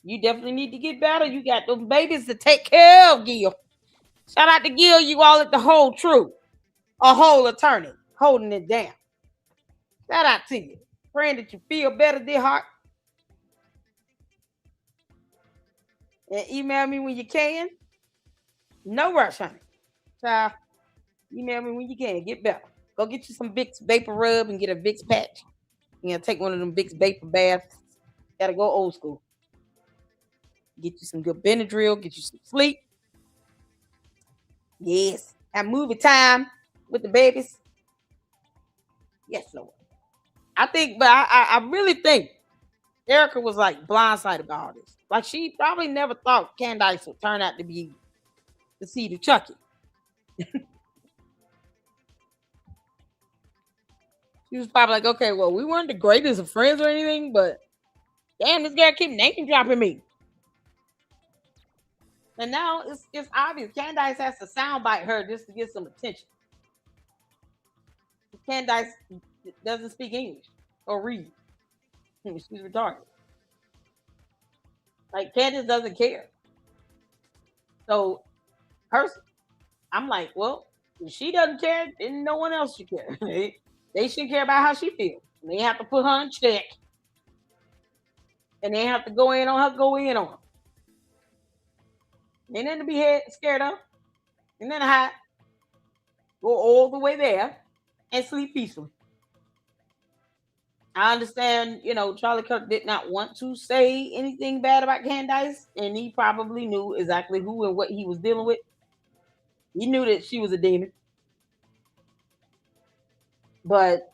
you definitely need to get better. You got those babies to take care of, Gil. Shout out to Gil, you all at the Whole Truth, a whole attorney, holding it down. Shout out to you. Praying that you feel better, dear heart. And email me when you can. No rush, honey. Child, email me when you can. Get better. Go get you some Vicks Vapor Rub and get a Vicks patch. You know, take one of them Vicks Vapor Baths. Gotta go old school. Get you some good Benadryl. Get you some sleep. Yes. Have movie time with the babies. Yes, Lord. I think, but I really think Erica was like blindsided by all this. Like she probably never thought Candace would turn out to be the seed of Chucky. She was probably like, okay, well, we weren't the greatest of friends or anything, but damn, this girl keep name dropping me. And now it's obvious Candace has to soundbite her just to get some attention. Candace doesn't speak English or read. She's retarded. Like Candace doesn't care. So I'm like, well, if she doesn't care, then no one else should care. They should care about how she feels. They have to put her in check. And they have to go in on her, go in on her. Ain't nothing to be scared of. And then hide. Go all the way there and sleep peacefully. I understand, Charlie Kirk did not want to say anything bad about Candace, and he probably knew exactly who and what he was dealing with. He knew that she was a demon. But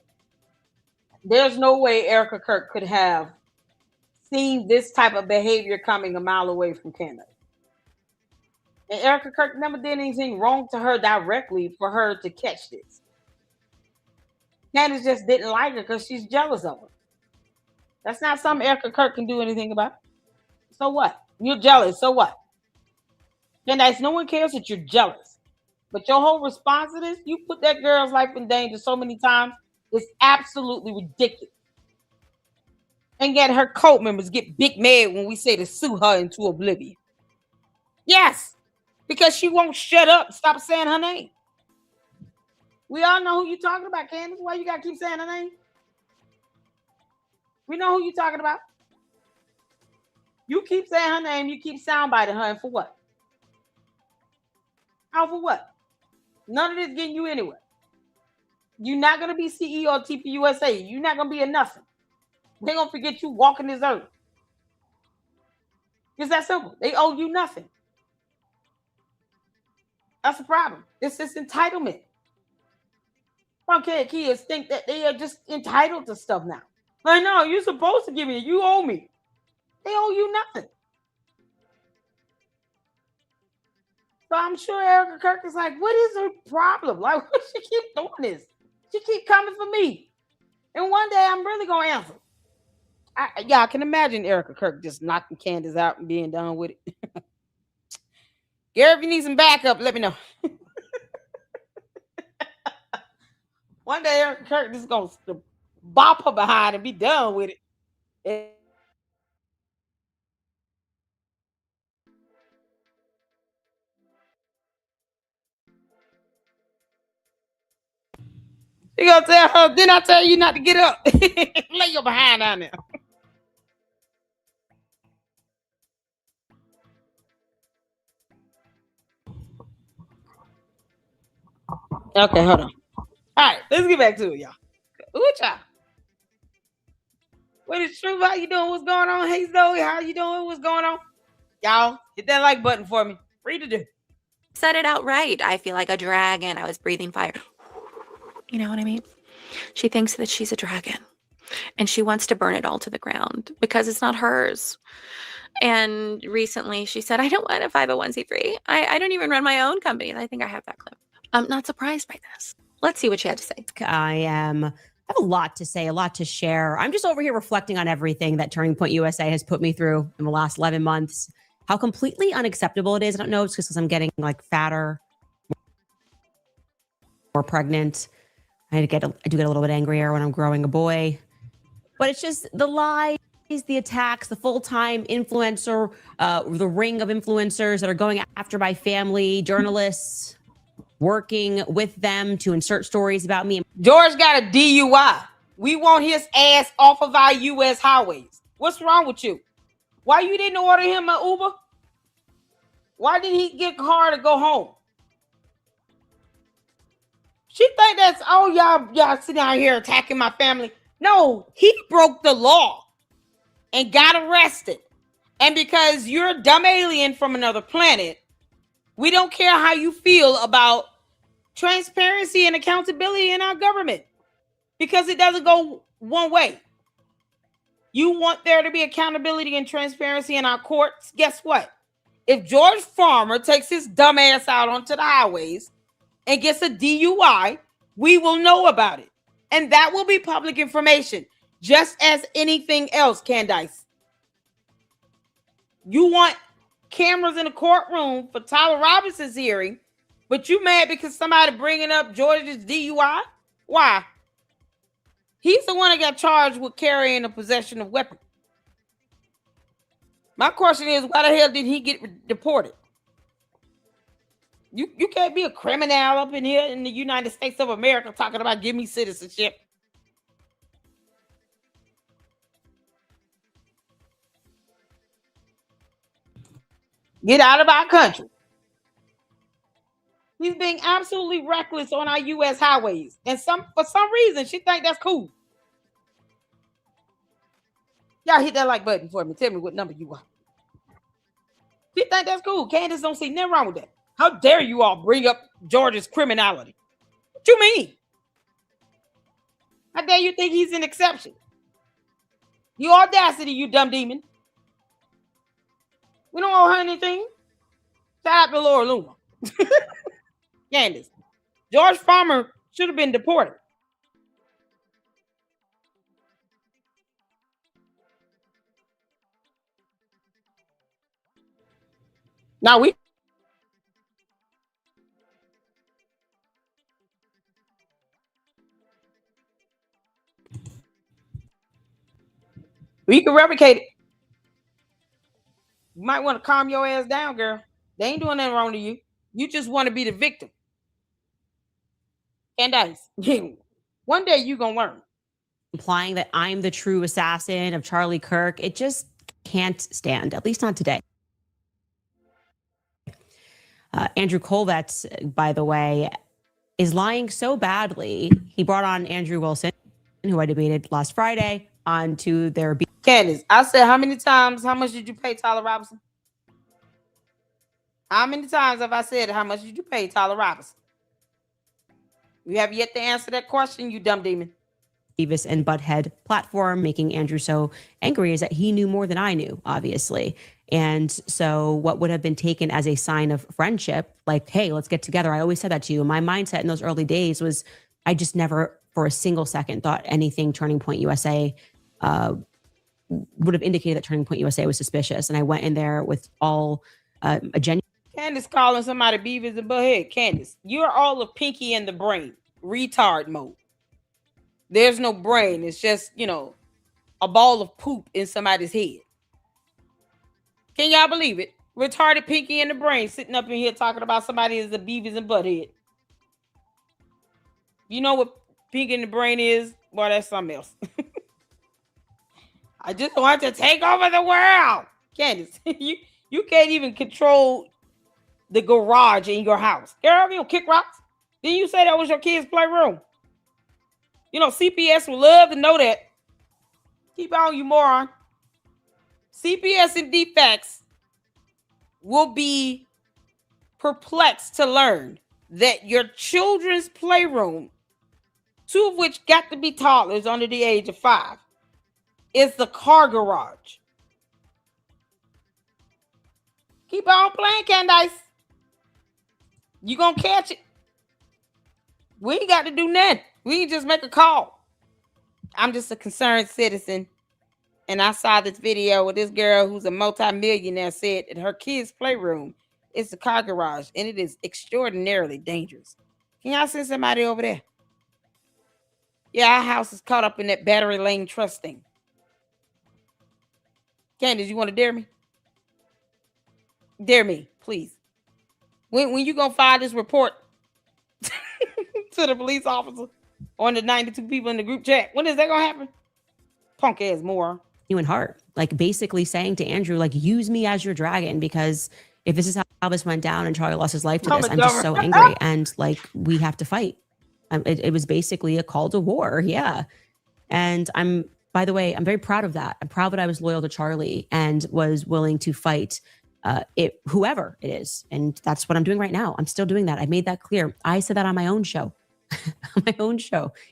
there's no way Erica Kirk could have seen this type of behavior coming a mile away from Candace. And Erica Kirk never did anything wrong to her directly for her to catch this. Candace just didn't like her because she's jealous of her. That's not something Erica Kirk can do anything about. So what? You're jealous. So what? Candace, no one cares that you're jealous. But your whole response to this, you put that girl's life in danger so many times, it's absolutely ridiculous. And yet her cult members get big mad when we say to sue her into oblivion. Yes, because she won't shut up. Stop saying her name. We all know who you're talking about, Candace. Why you got to keep saying her name? We know who you're talking about. You keep saying her name. You keep soundbiting her. And for what? How for what? None of this getting you anywhere. You're not going to be CEO of TPUSA. You're not going to be a nothing. They're going to forget you walking this earth. It's that simple. They owe you nothing. That's the problem. It's this entitlement. Okay, kids think that they are just entitled to stuff now. I know, you're supposed to give me it. You owe me. They owe you nothing. So I'm sure Erica Kirk is like, what is her problem? Like, why she keep doing this? She keep coming for me. And one day I'm really going to answer. I can imagine Erica Kirk just knocking Candace out and being done with it. Gary, if you need some backup, let me know. One day Erica Kirk just going to bop her behind and be done with it. She gonna tell her, didn't I tell you not to get up? Lay your behind down there. Okay, hold on. All right, let's get back to it, y'all. Ooh, child. What is true? How you doing? What's going on? Hey, Zoe, how you doing? What's going on? Y'all, hit that like button for me. Free to do. Said it outright. I feel like a dragon. I was breathing fire. You know what I mean? She thinks that she's a dragon and she wants to burn it all to the ground because it's not hers. And recently she said, I don't want a 501c3. I don't even run my own company. I think I have that clip. I'm not surprised by this. Let's see what she had to say. I have a lot to say, a lot to share. I'm just over here reflecting on everything that Turning Point USA has put me through in the last 11 months. How completely unacceptable it is. I don't know. It's just because I'm getting like fatter, more pregnant. I do get a little bit angrier when I'm growing a boy. But it's just the lies, the attacks, the full-time influencer, the ring of influencers that are going after my family, journalists, working with them to insert stories about me. George got a DUI. We want his ass off of our U.S. highways. What's wrong with you? Why you didn't order him an Uber? Why didn't he get a car to go home? She think that's, oh, y'all sitting out here attacking my family. No, he broke the law and got arrested. And because you're a dumb alien from another planet, we don't care how you feel about transparency and accountability in our government because it doesn't go one way. You want there to be accountability and transparency in our courts? Guess what? If George Farmer takes his dumb ass out onto the highways and gets a DUI, we will know about it. And that will be public information, just as anything else, Candace. You want cameras in the courtroom for Tyler Robinson's hearing, but you mad because somebody bringing up George's DUI? Why? He's the one that got charged with carrying a possession of weapon. My question is, why the hell did he get deported? You can't be a criminal up in here in the United States of America talking about give me citizenship. Get out of our country. He's being absolutely reckless on our U.S. highways. And for some reason, she think that's cool. Y'all hit that like button for me. Tell me what number you are. She think that's cool. Candace don't see nothing wrong with that. How dare you all bring up George's criminality? What you mean? How dare you think he's an exception? You audacity, you dumb demon. We don't owe her anything. Shout out to Laura Luma. Candace. George Farmer should have been deported. Now we can replicate it. You might want to calm your ass down, girl. They ain't doing nothing wrong to you. You just want to be the victim. Candace, one day you gonna learn. Implying that I'm the true assassin of Charlie Kirk, it just can't stand, at least not today. Andrew Colvetz, by the way, is lying so badly. He brought on Andrew Wilson, who I debated last Friday, onto their... Candace, I said how many times, how much did you pay Tyler Robinson? How many times have I said how much did you pay Tyler Robinson? You have yet to answer that question, you dumb demon. Beavis and Butthead platform, making Andrew so angry is that he knew more than I knew, obviously. And so what would have been taken as a sign of friendship, like, hey, let's get together. I always said that to you. And my mindset in those early days was I just never for a single second thought anything Turning Point USA would have indicated that Turning Point USA was suspicious. And I went in there with all a genuine... Candace calling somebody Beavis and Butthead. Candace, you're all of Pinky and the Brain, retard mode. There's no brain. It's just, a ball of poop in somebody's head. Can y'all believe it? Retarded Pinky and the Brain sitting up in here talking about somebody as a Beavis and Butthead. You know what pink in the brain is, boy, that's something else. I just want to take over the world. Candace, you can't even control the garage in your house. Girl, you don't kick rocks. Didn't you say that was your kid's playroom? You know, CPS would love to know that. Keep on, you moron. CPS and defects will be perplexed to learn that your children's playroom, 2 of which got to be toddlers under the age of 5, is the car garage. Keep on playing, Candace. You gonna catch it. We ain't got to do nothing. We can just make a call. I'm just a concerned citizen. And I saw this video with this girl who's a multimillionaire said that her kid's playroom is the car garage, and it is extraordinarily dangerous. Can y'all send somebody over there? Yeah, our house is caught up in that Battery Lane Trust thing. Candace, you want to dare me? Dare me, please. When you gonna file this report to the police officer on the 92 people in the group chat? When is that gonna happen? Punk ass moron. Genuine heart, like basically saying to Andrew, like, use me as your dragon, because if this is how this went down and Charlie lost his life to this, I'm just so angry, and like we have to fight. It was basically a call to war, yeah. And by the way, I'm very proud of that. I'm proud that I was loyal to Charlie and was willing to fight whoever it is, and that's what I'm doing right now. I'm still doing that. I made that clear. I said that on my own show,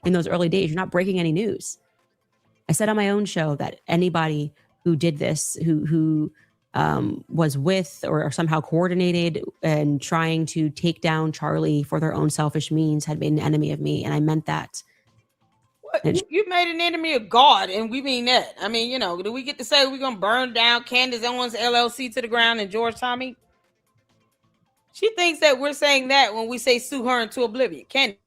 in those early days. You're not breaking any news. I said on my own show that anybody who did this, who was with or somehow coordinated and trying to take down Charlie for their own selfish means had been an enemy of me, and I meant that. What? You made an enemy of God, and we mean that. I mean, you know, do we get to say we're gonna burn down Candace Owens LLC to the ground and George Tommy? She thinks that we're saying that when we say sue her into oblivion. Candace.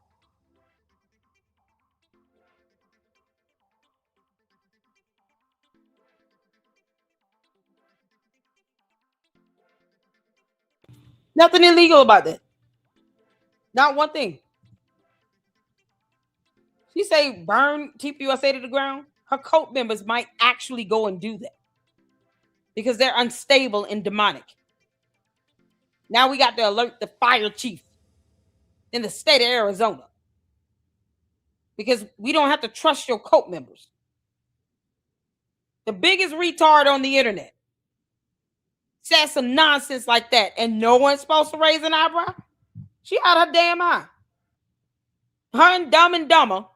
Nothing illegal about that. Not one thing. She say burn TPUSA to the ground. Her cult members might actually go and do that because they're unstable and demonic. Now we got to alert the fire chief in the state of Arizona because we don't have to trust your cult members. The biggest retard on the internet said some nonsense like that, and no one's supposed to raise an eyebrow. She out her damn eye. Her and Dumb and Dumber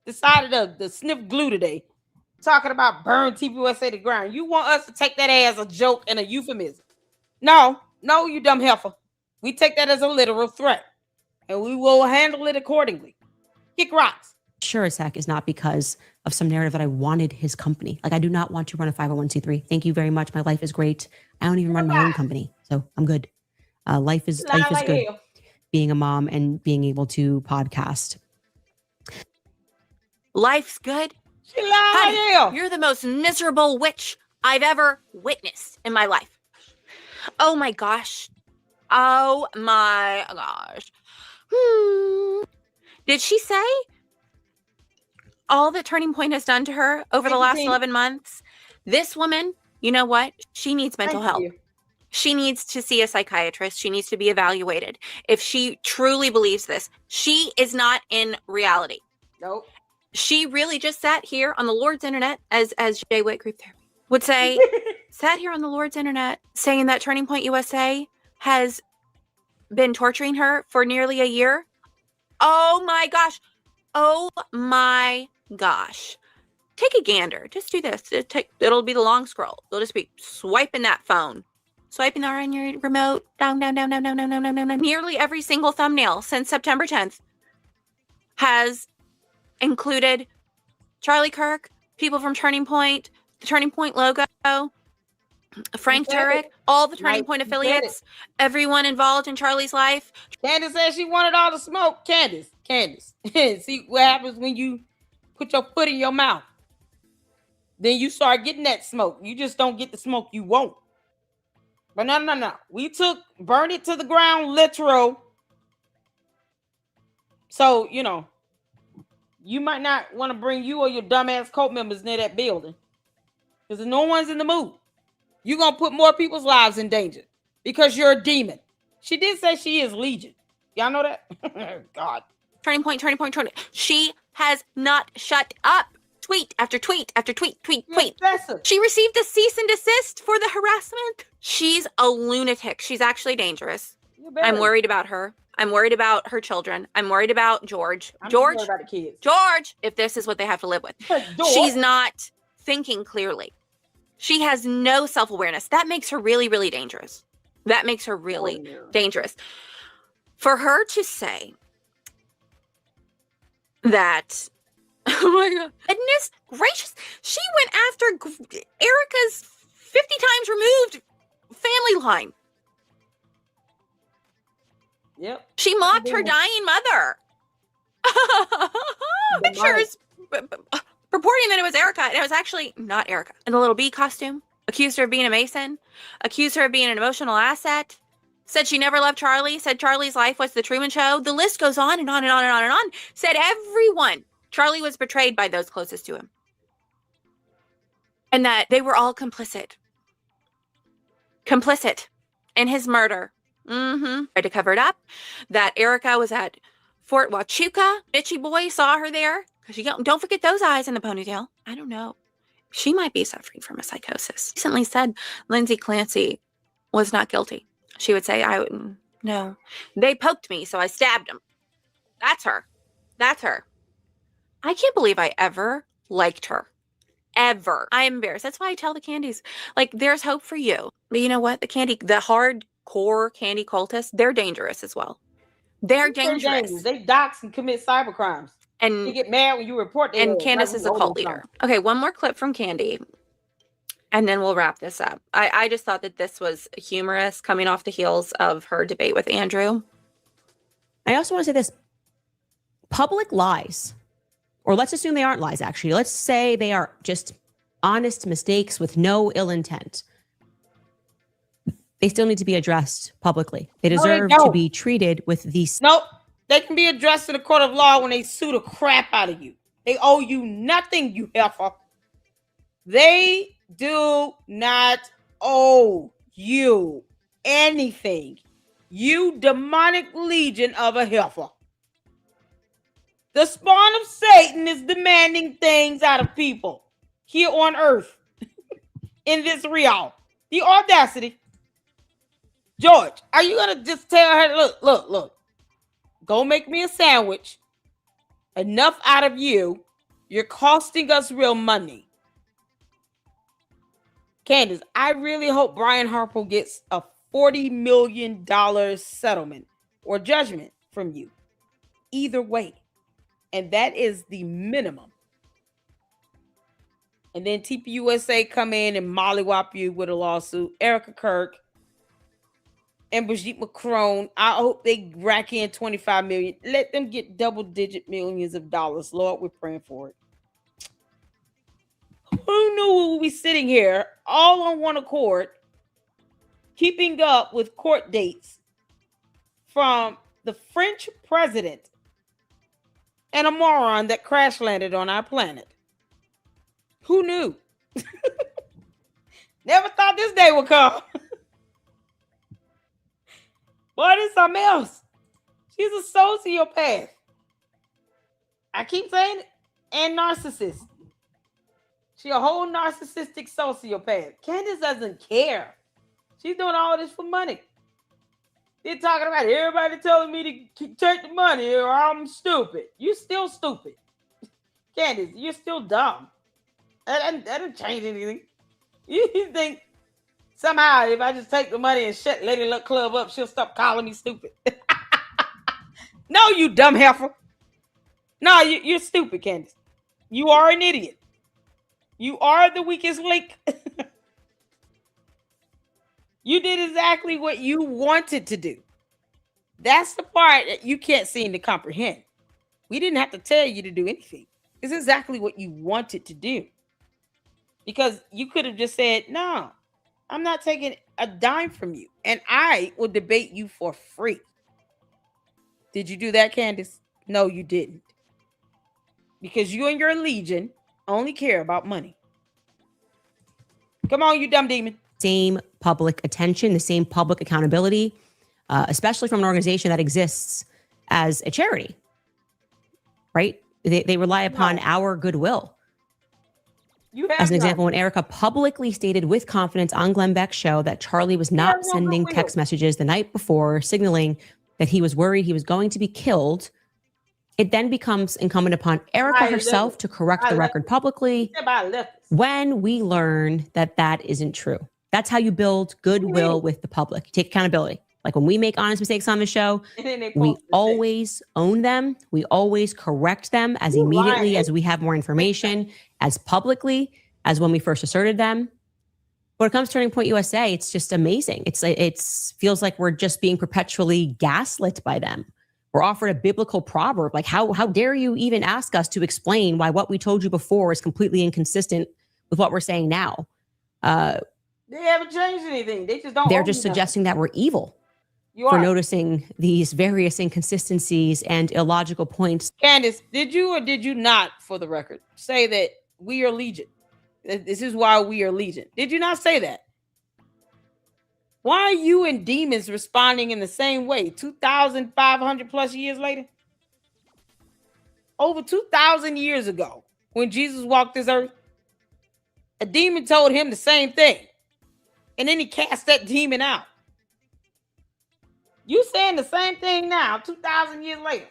decided to sniff glue today, talking about burn TPUSA to the ground. You want us to take that as a joke and a euphemism? No, you dumb heifer. We take that as a literal threat, and we will handle it accordingly. Kick rocks. Sure as heck is not because of some narrative that I wanted his company. Like, I do not want to run a 501c3. Thank you very much. My life is great. I don't even run my own company, so I'm good. Life is good. Being a mom and being able to podcast. Life's good. Honey, you're the most miserable witch I've ever witnessed in my life. Oh my gosh. Did she say all that Turning Point has done to her over the last 11 months? This woman, you know what? She needs mental help. She needs to see a psychiatrist. She needs to be evaluated. If she truly believes this, she is not in reality. Nope. She really just sat here on the Lord's internet, as Jay Witt Group Therapy would say, sat here on the Lord's internet saying that Turning Point USA has been torturing her for nearly a year. Oh my gosh. Oh my gosh. Take a gander. Just do this. It'll be the long scroll. You'll just be swiping that phone. Swiping on your remote. Down. Nearly every single thumbnail since September 10th has included Charlie Kirk, people from Turning Point, the Turning Point logo, Frank Turek, all the Turning Point affiliates, everyone involved in Charlie's life. Candace said she wanted all the smoke. Candace. See what happens when you put your foot in your mouth. Then you start getting that smoke. You just don't get the smoke you want. But no. We burn it to the ground, literal. So, you might not want to bring you or your dumbass cult members near that building. Because no one's in the mood. You're going to put more people's lives in danger because you're a demon. She did say she is Legion. Y'all know that? God. Turning point. She has not shut up. Tweet after tweet after tweet. She received a cease and desist for the harassment. She's a lunatic. She's actually dangerous. I'm worried about her. I'm worried about her children. I'm worried about George. I'm worried about the kids. George, if this is what they have to live with. She's not thinking clearly. She has no self-awareness. That makes her really, really dangerous. Dangerous. For her to say that, oh my God, goodness gracious, she went after Erica's 50 times removed family line. Yep. She mocked her dying mother. Pictures purporting that it was Erica, and it was actually not Erica. In a little bee costume, accused her of being a Mason, accused her of being an emotional asset, said she never loved Charlie, said Charlie's life was the Truman Show. The list goes on and on and on and on and on. Said everyone, Charlie was betrayed by those closest to him. And that they were all complicit. Complicit in his murder. Tried to cover it up. That Erica was at Fort Huachuca. Bitchy boy saw her there. Because you don't forget those eyes in the ponytail. I don't know. She might be suffering from a psychosis. Recently said Lindsay Clancy was not guilty. She would say, no. They poked me, so I stabbed them. That's her. I can't believe I ever liked her. Ever. I am embarrassed. That's why I tell the Candies, like, there's hope for you. But you know what? The hardcore candy cultists, they're dangerous as well. They're dangerous. They dox and commit cyber crimes. And you get mad when you report them. And Candace is a cult leader. Okay, one more clip from Candy. And then we'll wrap this up. I just thought that this was humorous coming off the heels of her debate with Andrew. I also want to say this. Public lies, or let's assume they aren't lies, actually. Let's say they are just honest mistakes with no ill intent. They still need to be addressed publicly. They deserve to be treated with these. Nope. They can be addressed in the court of law when they sue the crap out of you. They owe you nothing, you heifer. They do not owe you anything. You demonic legion of a heifer. The spawn of Satan is demanding things out of people here on earth in this realm. The audacity. George, are you going to just tell her, look, go make me a sandwich. Enough out of you. You're costing us real money. Candace, I really hope Brian Harper gets a $40 million settlement or judgment from you. Either way. And that is the minimum. And then TPUSA come in and mollywop you with a lawsuit. Erica Kirk and Brigitte Macron, I hope they rack in $25 million. Let them get double-digit millions of dollars. Lord, we're praying for it. Who knew we would be sitting here all on one accord, keeping up with court dates from the French president and a moron that crash landed on our planet? Who knew? Never thought this day would come. Boy, this is something else. She's a sociopath. I keep saying it. And narcissist. She's a whole narcissistic sociopath. Candace doesn't care. She's doing all this for money. They're talking about everybody telling me to take the money or I'm stupid. You're still stupid. Candace, you're still dumb. That doesn't change anything. You think somehow if I just take the money and shut Lady Luck Club up, she'll stop calling me stupid? No, you dumb heifer. No, you're stupid, Candace. You are an idiot. You are the weakest link. You did exactly what you wanted to do. That's the part that you can't seem to comprehend. We didn't have to tell you to do anything. It's exactly what you wanted to do. Because you could have just said, no, I'm not taking a dime from you. And I will debate you for free. Did you do that, Candace? No, you didn't. Because you and your legion only care about money. Come on, you dumb demon. Same public attention, the same public accountability, especially from an organization that exists as a charity, right? They rely upon our goodwill. As an example, when Erica publicly stated with confidence on Glenn Beck's show that Charlie was not sending text messages the night before, signaling that he was worried he was going to be killed, it then becomes incumbent upon Erica herself to correct the record publicly when we learn that that isn't true. That's how you build goodwill with the public. You take accountability. Like when we make honest mistakes on the show, we always own them. We always correct them as immediately as we have more information, as publicly as when we first asserted them. When it comes to Turning Point USA, it's just amazing. It feels like we're just being perpetually gaslit by them. We're offered a biblical proverb. Like, how dare you even ask us to explain why what we told you before is completely inconsistent with what we're saying now? They haven't changed anything. They just don't. They're just suggesting that we're evil for noticing these various inconsistencies and illogical points. Candace, did you or did you not, for the record, say that we are legion? This is why we are legion. Did you not say that? Why are you and demons responding in the same way 2,500 plus years later? Over 2,000 years ago, when Jesus walked this earth, a demon told him the same thing. And then he cast that demon out. You saying the same thing now, 2,000 years later.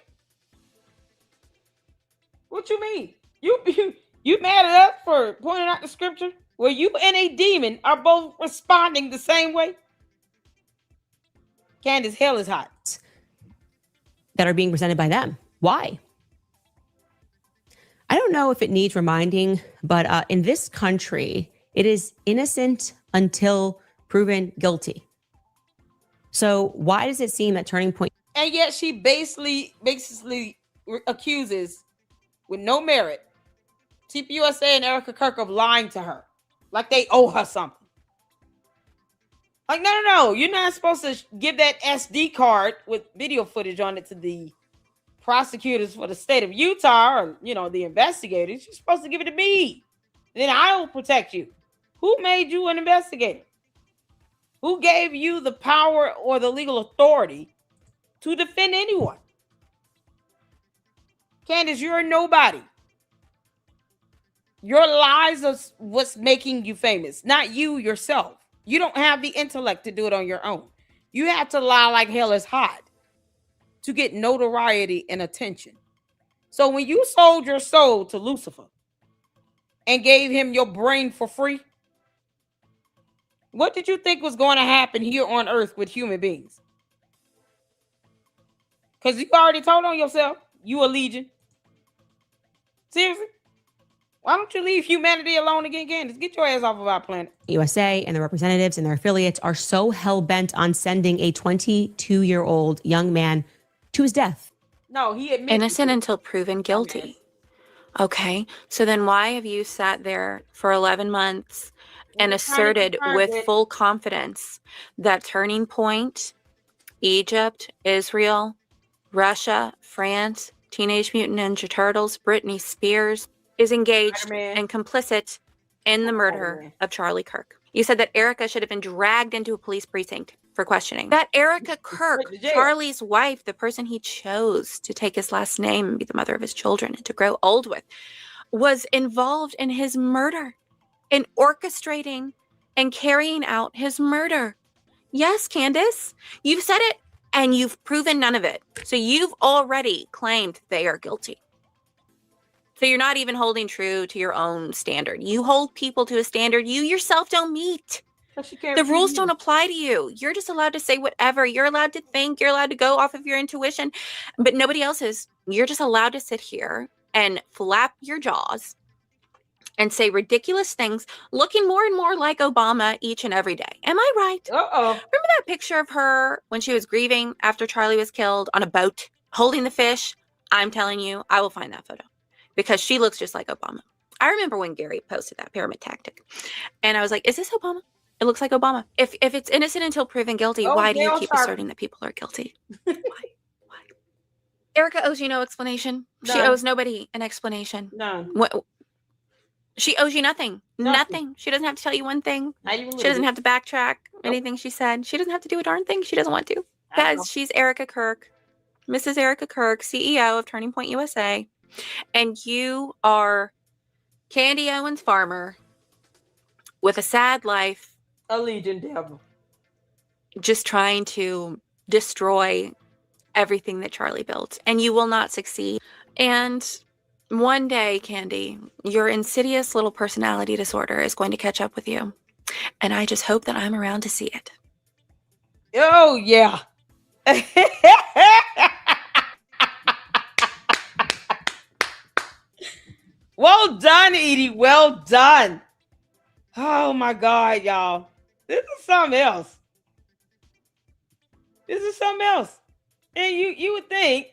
What you mean? You mad at us for pointing out the scripture where you and a demon are both responding the same way? Candace, hell is hot. That are being presented by them. Why? I don't know if it needs reminding, but in this country, it is innocent until proven guilty. So why does it seem that Turning Point... And yet she basically accuses, with no merit, TPUSA and Erica Kirk of lying to her. Like they owe her something. Like, no. You're not supposed to give that SD card with video footage on it to the prosecutors for the state of Utah or, the investigators. You're supposed to give it to me. Then I will protect you. Who made you an investigator? Who gave you the power or the legal authority to defend anyone? Candace, you're a nobody. Your lies are what's making you famous, not you yourself. You don't have the intellect to do it on your own. You have to lie like hell is hot to get notoriety and attention. So when you sold your soul to Lucifer and gave him your brain for free, what did you think was going to happen here on earth with human beings? Because you already told on yourself you a legion. Seriously? Why don't you leave humanity alone again, Candace? Get your ass off of our planet. USA and the representatives and their affiliates are so hell-bent on sending a 22-year-old young man to his death. No, he admitted innocent until proven guilty. Okay, so then why have you sat there for 11 months and asserted with full confidence that Turning Point, Egypt, Israel, Russia, France, Teenage Mutant Ninja Turtles, Britney Spears, is engaged and complicit in the murder of Charlie Kirk? You said that Erica should have been dragged into a police precinct for questioning. That Erica Kirk, Charlie's wife, the person he chose to take his last name and be the mother of his children and to grow old with, was involved in his murder, in orchestrating and carrying out his murder. Yes, Candace, you've said it and you've proven none of it. So you've already claimed they are guilty. So you're not even holding true to your own standard. You hold people to a standard you yourself don't meet. The rules don't apply to you. You're just allowed to say whatever. You're allowed to think. You're allowed to go off of your intuition, but nobody else is. You're just allowed to sit here and flap your jaws and say ridiculous things, looking more and more like Obama each and every day. Am I right? Remember that picture of her when she was grieving after Charlie was killed on a boat, holding the fish? I'm telling you, I will find that photo because she looks just like Obama. I remember when Gary posted that pyramid tactic and I was like, is this Obama? It looks like Obama. If it's innocent until proven guilty, why do you keep asserting that people are guilty? Why? Erica owes you no explanation. She None. owes nobody an explanation. None. What? She owes you nothing. Nothing. Nothing. She doesn't have to tell you one thing. Not even a She little doesn't bit. have to backtrack anything she said. She doesn't have to do a darn thing she doesn't want to. I know. Because she's Erica Kirk, Mrs. Erica Kirk, CEO of Turning Point USA. And you are Candy Owens farmer with a sad life, A legion devil. just trying to destroy everything that Charlie built. And you will not succeed. And one day, Candy, your insidious little personality disorder is going to catch up with you. And I just hope that I'm around to see it. Oh, yeah. Well done, Edie. Well done. Oh, my God, y'all. This is something else. This is something else. And you would think,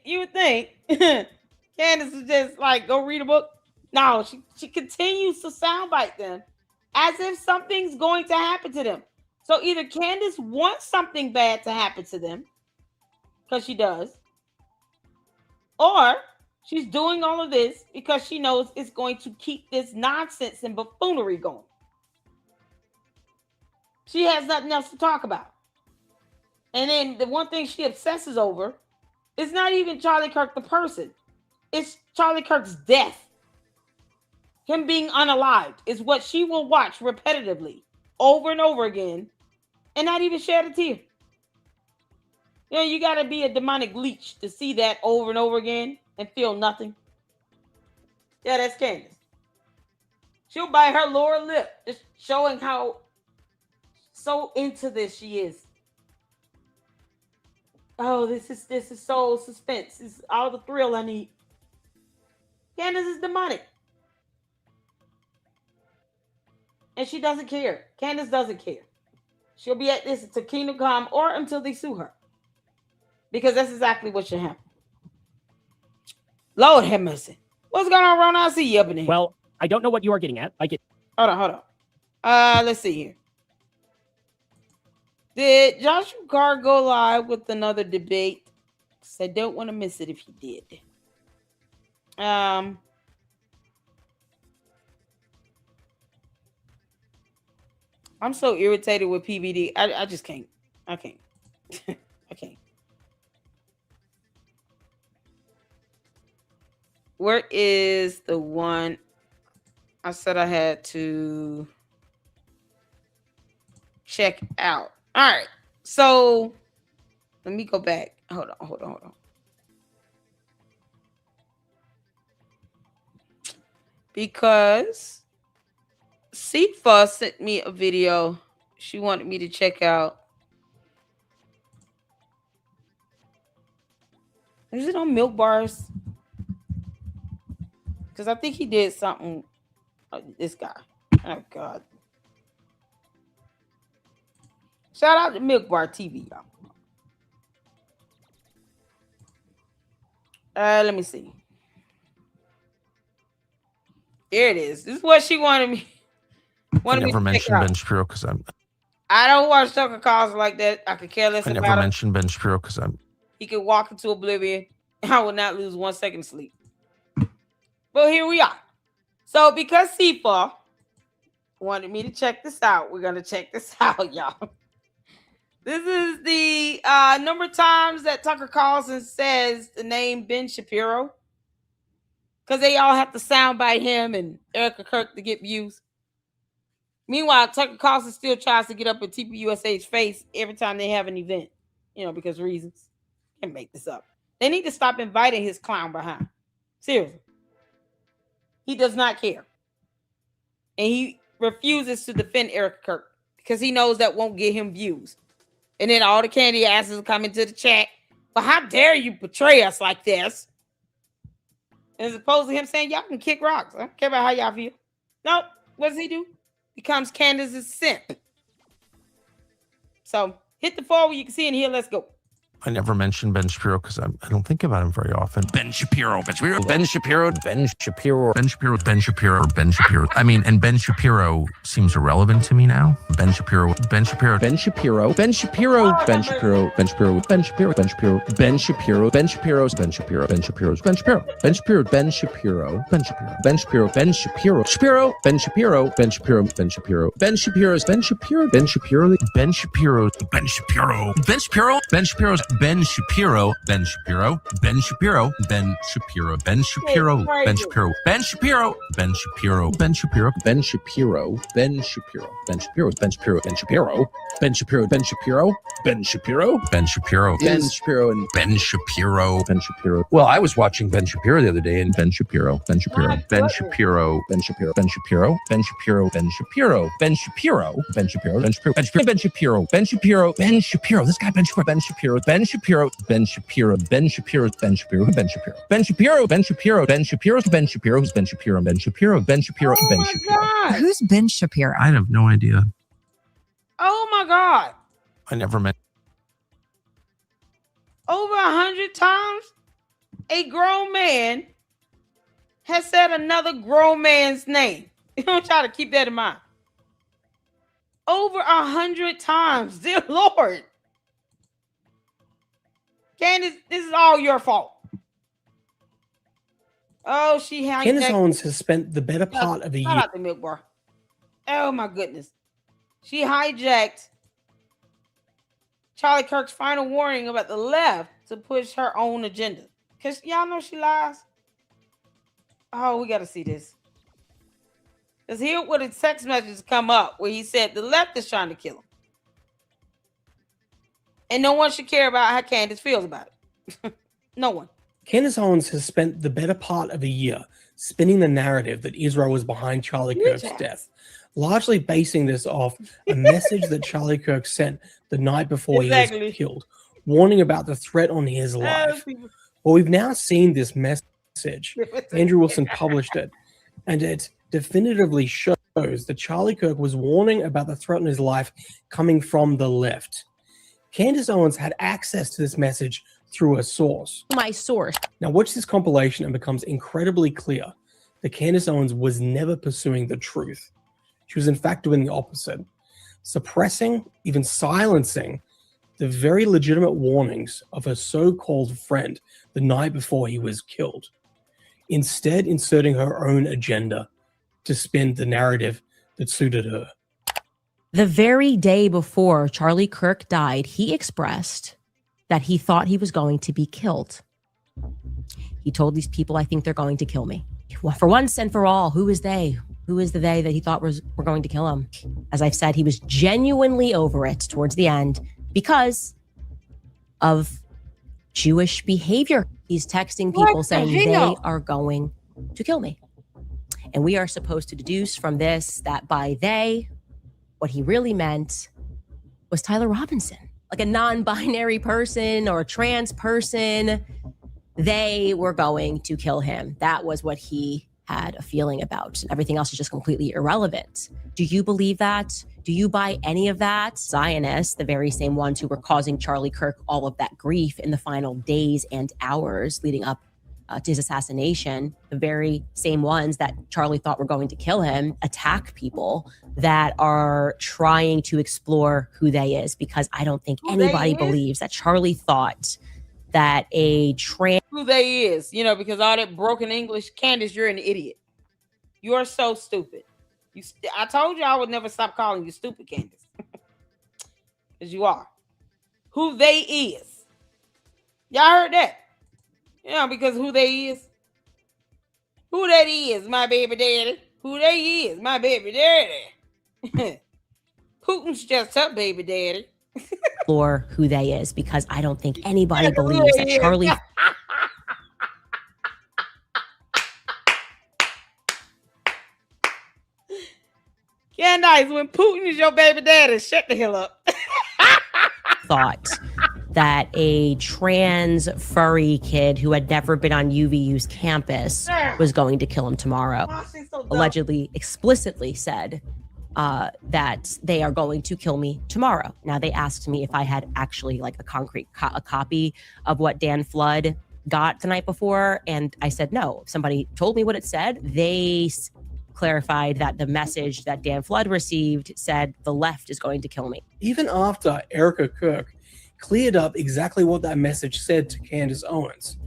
Candace is just like, go read a book. No, she continues to soundbite them as if something's going to happen to them. So either Candace wants something bad to happen to them, because she does, or she's doing all of this because she knows it's going to keep this nonsense and buffoonery going. She has nothing else to talk about. And then the one thing she obsesses over is not even Charlie Kirk the person. It's Charlie Kirk's death. Him being unalived is what she will watch repetitively over and over again and not even shed a tear. You know, you got to be a demonic leech to see that over and over again and feel nothing. Yeah, that's Candace. She'll bite her lower lip, just showing how so into this she is. Oh, this is so suspense. This is all the thrill I need. Candace is demonic. And she doesn't care. Candace doesn't care. She'll be at this until Kingdom Come or until they sue her. Because that's exactly what should happen. Lord have mercy. What's going on, Ron? I see you up in here. Well, I don't know what you are getting at. Hold on. Let's see here. Did Joshua Carr go live with another debate? Because I don't want to miss it if he did. I'm so irritated with PBD. I just can't. I can't. I can't. Where is the one I said I had to check out? All right. So let me go back. Hold on. Because Sifa sent me a video she wanted me to check out. Is it on Milk Bars? Because I think he did something. This guy. Oh, God. Shout out to Milk Bar TV, y'all. Let me see. Here it is. This is what she wanted me. I never mentioned Ben Shapiro because I don't watch Tucker Carlson like that. I could care less I about never him. mentioned Ben Shapiro because He could walk into oblivion. I will not lose 1 second of sleep. But here we are. So because Sifa wanted me to check this out, we're gonna check this out, y'all. This is the number of times that Tucker Carlson says the name Ben Shapiro. Because they all have to soundbite him and Erica Kirk to get views. Meanwhile, Tucker Carlson still tries to get up in TPUSA's face every time they have an event. You know, because reasons. Can't make this up. They need to stop inviting his clown behind. Seriously. He does not care. And he refuses to defend Erica Kirk because he knows that won't get him views. And then all the candy asses come into the chat. But how dare you portray us like this? As opposed to him saying, y'all can kick rocks. I don't care about how y'all feel. Nope. What does he do? Becomes Candace's simp. So hit the forward you can see in here. Let's go. I never mention Ben Shapiro because I don't think about him very often. Ben Shapiro. Ben Shapiro. Ben Shapiro. Ben Shapiro. Ben Shapiro. Ben Shapiro. Ben Shapiro. I mean, and Ben Shapiro seems irrelevant to me now. Ben Shapiro. Ben Shapiro. Ben Shapiro. Ben Shapiro. Ben Shapiro. Ben Shapiro. Ben Shapiro. Ben Shapiro. Ben Shapiro. Ben Shapiro's. Ben Shapiro. Ben Shapiro's. Ben Shapiro. Ben Shapiro. Ben Shapiro. Ben Shapiro. Ben Shapiro. Ben Shapiro. Shapiro. Ben Shapiro. Ben Shapiro. Ben Shapiro. Ben Shapiro's. Ben Shapiro. Ben Shapiro. Ben Shapiro. Ben Shapiro. Ben Shapiro. Ben Shapiro's. Ben Shapiro. Ben Shapiro. Ben Shapiro. Ben Shapiro. Ben Shapiro. Ben Shapiro. Ben Shapiro. Ben Shapiro. Ben Shapiro. Ben Shapiro. Ben Shapiro. Ben Shapiro. Ben Shapiro. Ben Shapiro. Ben Shapiro. Ben Shapiro. Ben Shapiro. Ben Shapiro. Ben Shapiro and Ben Shapiro. Ben Shapiro. Well, I was watching Ben Shapiro the other day, and Ben Shapiro. Ben Shapiro. Ben Shapiro. Ben Shapiro. Ben Shapiro. Ben Shapiro. Ben Shapiro. Ben Shapiro. Ben Shapiro. Ben Shapiro. Ben Shapiro. Ben Shapiro. Ben Shapiro. Ben Shapiro. This guy Ben Shapiro. Ben Shapiro. Ben Shapiro. Ben Shapiro. Ben Shapiro. Ben Shapiro. Ben Shapiro. Ben Shapiro. Ben Shapiro. Ben Shapiro. Ben Shapiro. Ben Shapiro. Ben Shapiro. Ben Shapiro. Ben Shapiro. Who's Ben Shapiro? I have no idea. Oh my God. I never met. Over 100 times, a grown man has said another grown man's name. You don't try to keep that in mind. Over 100 times, dear Lord. Candace, this is all your fault. Oh, she hijacked. Candace Owens has spent the better part of a year. Out the milk bar. Oh my goodness. She hijacked Charlie Kirk's final warning about the left to push her own agenda. Because y'all know she lies. Oh, we got to see this. Because here where the text messages come up where he said the left is trying to kill him. And no one should care about how Candace feels about it. No one. Candace Owens has spent the better part of a year spinning the narrative that Israel was behind Charlie Kirk's death, largely basing this off a message that Charlie Kirk sent the night before he was killed, warning about the threat on his life. Well, we've now seen this message. Andrew Wilson published it, and it definitively shows that Charlie Kirk was warning about the threat on his life coming from the left. Candace Owens had access to this message through a source. My source. Now watch this compilation and it becomes incredibly clear that Candace Owens was never pursuing the truth. She was in fact doing the opposite, suppressing, even silencing the very legitimate warnings of her so-called friend the night before he was killed, instead inserting her own agenda to spin the narrative that suited her. The very day before Charlie Kirk died, he expressed that he thought he was going to be killed. He told these people, I think they're going to kill me. Well, for once and for all, who is they? Who is the they that he thought were going to kill him? As I've said, he was genuinely over it towards the end because of Jewish behavior. He's texting people saying they are going to kill me. And we are supposed to deduce from this that by they, what he really meant was Tyler Robinson, like a non-binary person or a trans person. They were going to kill him. That was what he had a feeling about. Everything else is just completely irrelevant. Do you believe that? Do you buy any of that? Zionists, the very same ones who were causing Charlie Kirk all of that grief in the final days and hours leading up to his assassination, the very same ones that Charlie thought were going to kill him, attack people that are trying to explore who they is, because I don't think anybody believes that Charlie thought that a trans... Who they is, you know, because all that broken English. Candace, you're an idiot. You're so stupid. I told you I would never stop calling you stupid, Candace. Because you are. Who they is. Y'all heard that? You know, because who they is. Who that is, my baby daddy. Who they is, my baby daddy. Putin's just her baby daddy. Or who they is, because I don't think anybody believes that Charlie... Candace, when Putin is your baby daddy, shut the hell up. thought that a trans furry kid who had never been on UVU's campus was going to kill him tomorrow. Allegedly, explicitly said that they are going to kill me tomorrow. Now, they asked me if I had actually like a concrete a copy of what Dan Flood got the night before, and I said no. If somebody told me what it said, they clarified that the message that Dan Flood received said the left is going to kill me. Even after Erica Kirk cleared up exactly what that message said to Candace Owens,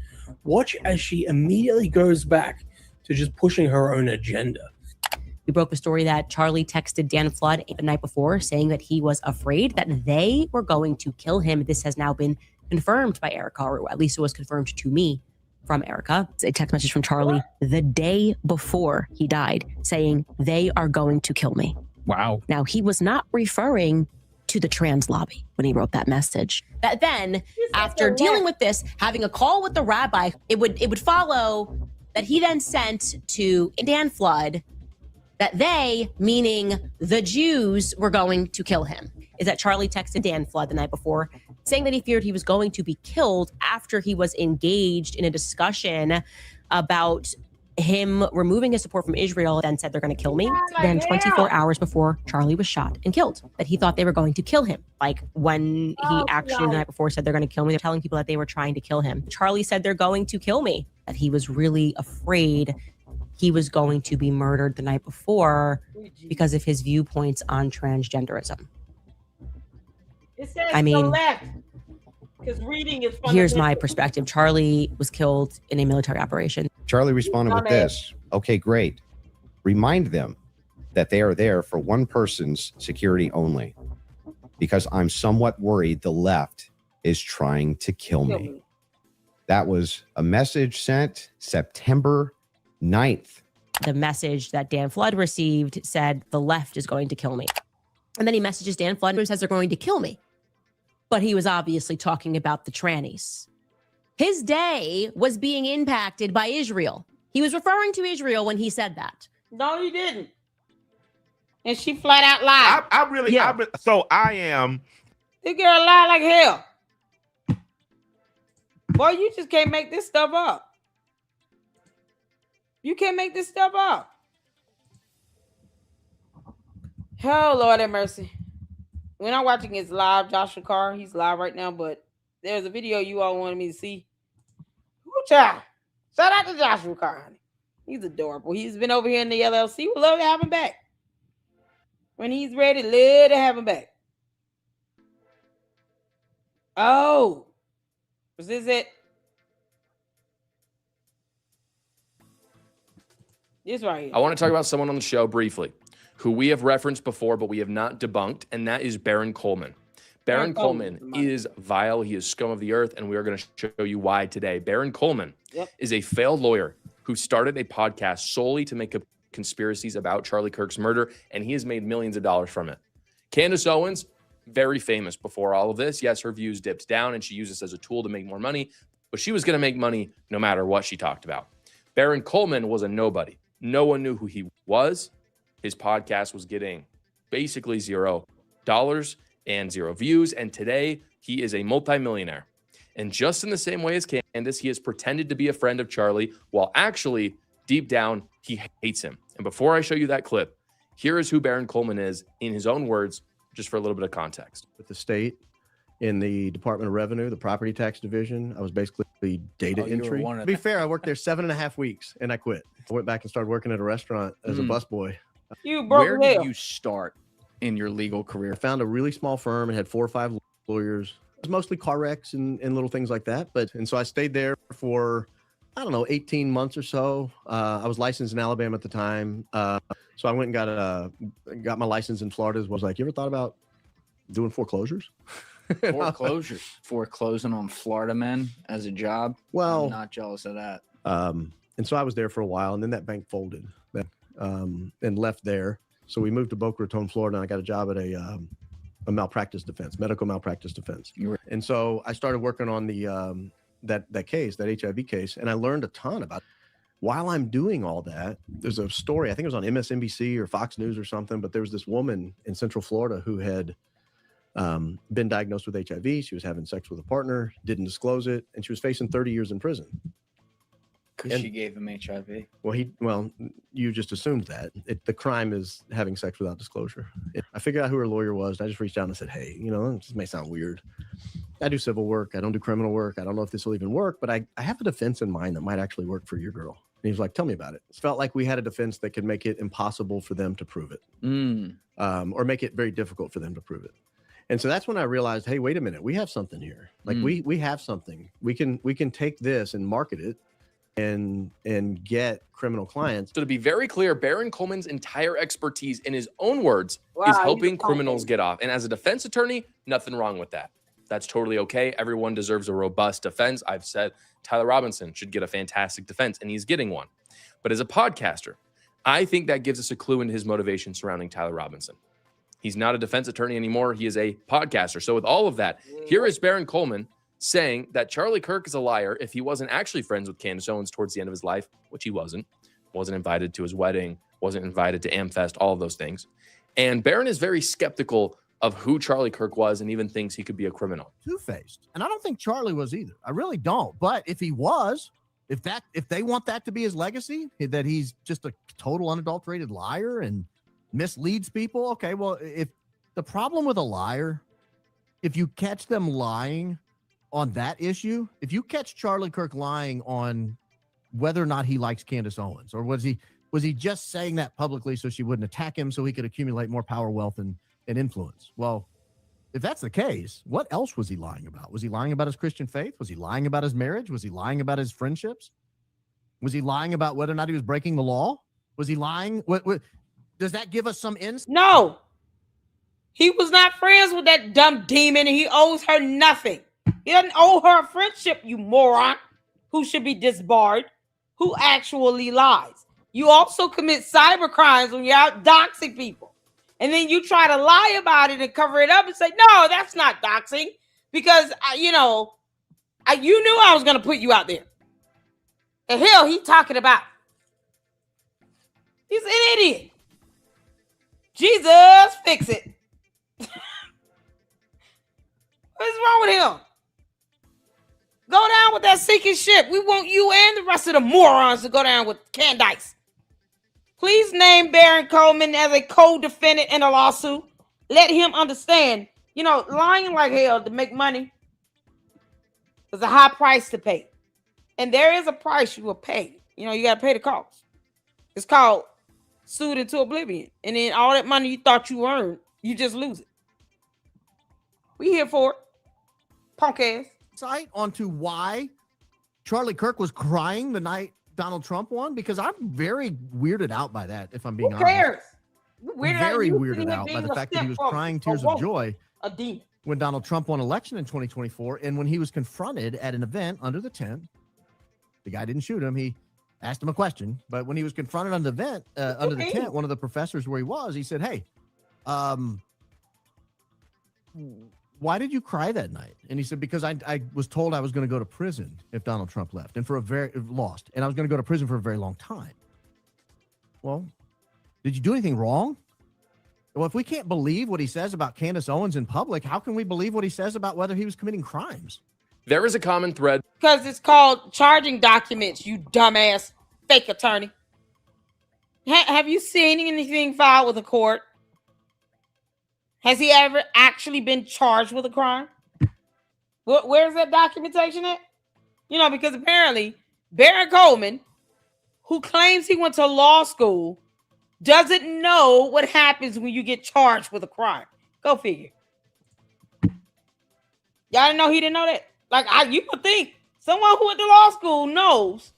watch as she immediately goes back to just pushing her own agenda. We broke the story that Charlie texted Dan Flood the night before saying that he was afraid that they were going to kill him. This has now been confirmed by Erica, or at least it was confirmed to me from Erica. It's a text message from Charlie the day before he died saying they are going to kill me. Wow. Now, he was not referring to the trans lobby when he wrote that message. That then, after dealing with this, having a call with the rabbi, it would follow that he then sent to Dan Flood that they, meaning the Jews, were going to kill him. Is that Charlie texted Dan Flood the night before saying that he feared he was going to be killed after he was engaged in a discussion about him removing his support from Israel, then said they're going to kill me. Then 24 hours before Charlie was shot and killed, that he thought they were going to kill him. Like when he actually the night before said they're going to kill me, they're telling people that they were trying to kill him. Charlie said they're going to kill me, that he was really afraid he was going to be murdered the night before because of his viewpoints on transgenderism. It says I mean, left, because reading is here's my perspective. Charlie was killed in a military operation. Charlie responded with this. Okay, great. Remind them that they are there for one person's security only, because I'm somewhat worried the left is trying to kill me. That was a message sent September 9th. The message that Dan Flood received said the left is going to kill me. And then he messages Dan Flood and says they're going to kill me. But he was obviously talking about the trannies. His day was being impacted by Israel. He was referring to Israel when he said that. No, he didn't. And she flat out lied. I am. This girl lied like hell. Boy, you just can't make this stuff up. You can't make this stuff up. Oh, Lord have mercy. When I'm watching his live, Joshua Carr, he's live right now, but there's a video you all wanted me to see. Ooh, child. Shout out to Joshua Carr, honey. He's adorable. He's been over here in the LLC. We'd love to have him back. When he's ready, love to have him back. Oh. Was this it? This right here. I want to talk about someone on the show briefly who we have referenced before, but we have not debunked, and that is Baron Coleman. Baron Coleman is vile. He is scum of the earth, and we are going to show you why today. Baron Coleman is a failed lawyer who started a podcast solely to make up conspiracies about Charlie Kirk's murder, and he has made millions of dollars from it. Candace Owens, very famous before all of this. Yes, her views dipped down, and she used this as a tool to make more money, but she was going to make money no matter what she talked about. Baron Coleman was a nobody. No one knew who he was. His podcast was getting basically $0 and 0 views. And today he is a multimillionaire. And just in the same way as Candace, he has pretended to be a friend of Charlie while actually deep down, he hates him. And before I show you that clip, here is who Baron Coleman is in his own words, just for a little bit of context. With the state in the Department of Revenue, the property tax division, I was basically the data entry. To be fair, I worked there 7.5 weeks and I quit. I went back and started working at a restaurant as a busboy. Where did you start in your legal career? I found a really small firm and had 4 or 5 lawyers. It was mostly car wrecks and little things like that. And so I stayed there for, 18 months or so. I was licensed in Alabama at the time. So I went and got my license in Florida. I was like, you ever thought about doing foreclosures? Foreclosing on Florida men as a job? Well, I'm not jealous of that. And so I was there for a while, and then that bank folded and left there. So we moved to Boca Raton, Florida, and I got a job at a malpractice defense, medical malpractice defense. And so I started working on the that case, that HIV case, and I learned a ton about it. While I'm doing all that, there's a story, I think it was on MSNBC or Fox News or something, but there was this woman in Central Florida who had been diagnosed with HIV. She was having sex with a partner, didn't disclose it, and she was facing 30 years in prison. Because she gave him HIV. Well, you just assumed that. The crime is having sex without disclosure. I figured out who her lawyer was, and I just reached out and said, hey, this may sound weird. I do civil work. I don't do criminal work. I don't know if this will even work, but I have a defense in mind that might actually work for your girl. And he was like, tell me about it. It felt like we had a defense that could make it impossible for them to prove it, or make it very difficult for them to prove it. And so that's when I realized, hey, wait a minute, we have something here. Like we have something. We can take this and market it and get criminal clients. So to be very clear, Baron Coleman's entire expertise, in his own words, is helping criminals get off. And as a defense attorney, nothing wrong with that. That's totally okay. Everyone deserves a robust defense. I've said Tyler Robinson should get a fantastic defense, and he's getting one. But as a podcaster, I think that gives us a clue into his motivation surrounding Tyler Robinson. He's not a defense attorney anymore. He is a podcaster. So with all of that, here is Baron Coleman saying that Charlie Kirk is a liar if he wasn't actually friends with Candace Owens towards the end of his life, which he wasn't invited to his wedding, wasn't invited to AmFest, all of those things. And Baron is very skeptical of who Charlie Kirk was and even thinks he could be a criminal. Two-faced. And I don't think Charlie was either. I really don't. But if he was, if they want that to be his legacy, that he's just a total unadulterated liar and misleads people, okay, well, if the problem with a liar, if you catch them lying on that issue, if you catch Charlie Kirk lying on whether or not he likes Candace Owens, or was he just saying that publicly so she wouldn't attack him so he could accumulate more power, wealth, and influence? Well, if that's the case, what else was he lying about? Was he lying about his Christian faith? Was he lying about his marriage? Was he lying about his friendships? Was he lying about whether or not he was breaking the law? Was he lying? What does that give us some insight? No. He was not friends with that dumb demon, and he owes her nothing. He doesn't owe her a friendship, you moron, who should be disbarred, who actually lies. You also commit cyber crimes when you're out doxing people. And then you try to lie about it and cover it up and say, no, that's not doxing, because, you knew I was going to put you out there. The hell he talking about? He's an idiot. Jesus, fix it. What's wrong with him? Go down with that sinking ship. We want you and the rest of the morons to go down with Candace. Please name Baron Coleman as a co-defendant in a lawsuit. Let him understand, lying like hell to make money is a high price to pay. And there is a price you will pay. You got to pay the cost. It's called sued into oblivion. And then all that money you thought you earned, you just lose it. We here for it. Punk ass. Insight onto why Charlie Kirk was crying the night Donald Trump won, because I'm very weirded out by that, if I'm being honest. Who cares? I'm very weirded out by the fact that he was crying tears of joy when Donald Trump won election in 2024, and when he was confronted at an event under the tent. The guy didn't shoot him. He asked him a question, but when he was confronted on the event under the tent, one of the professors where he was, he said, "Hey, why did you cry that night?" And he said, "Because I was told I was going to go to prison if Donald Trump left, and lost, and I was going to go to prison for a very long time." Well, did you do anything wrong? Well, if we can't believe what he says about Candace Owens in public, how can we believe what he says about whether he was committing crimes? There is a common thread. Because it's called charging documents, you dumbass fake attorney. Have you seen anything filed with a court? Has he ever actually been charged with a crime? Where's that documentation at? Because apparently Baron Coleman, who claims he went to law school, doesn't know what happens when you get charged with a crime. Go figure. Y'all didn't know he didn't know that? You would think someone who went to law school knows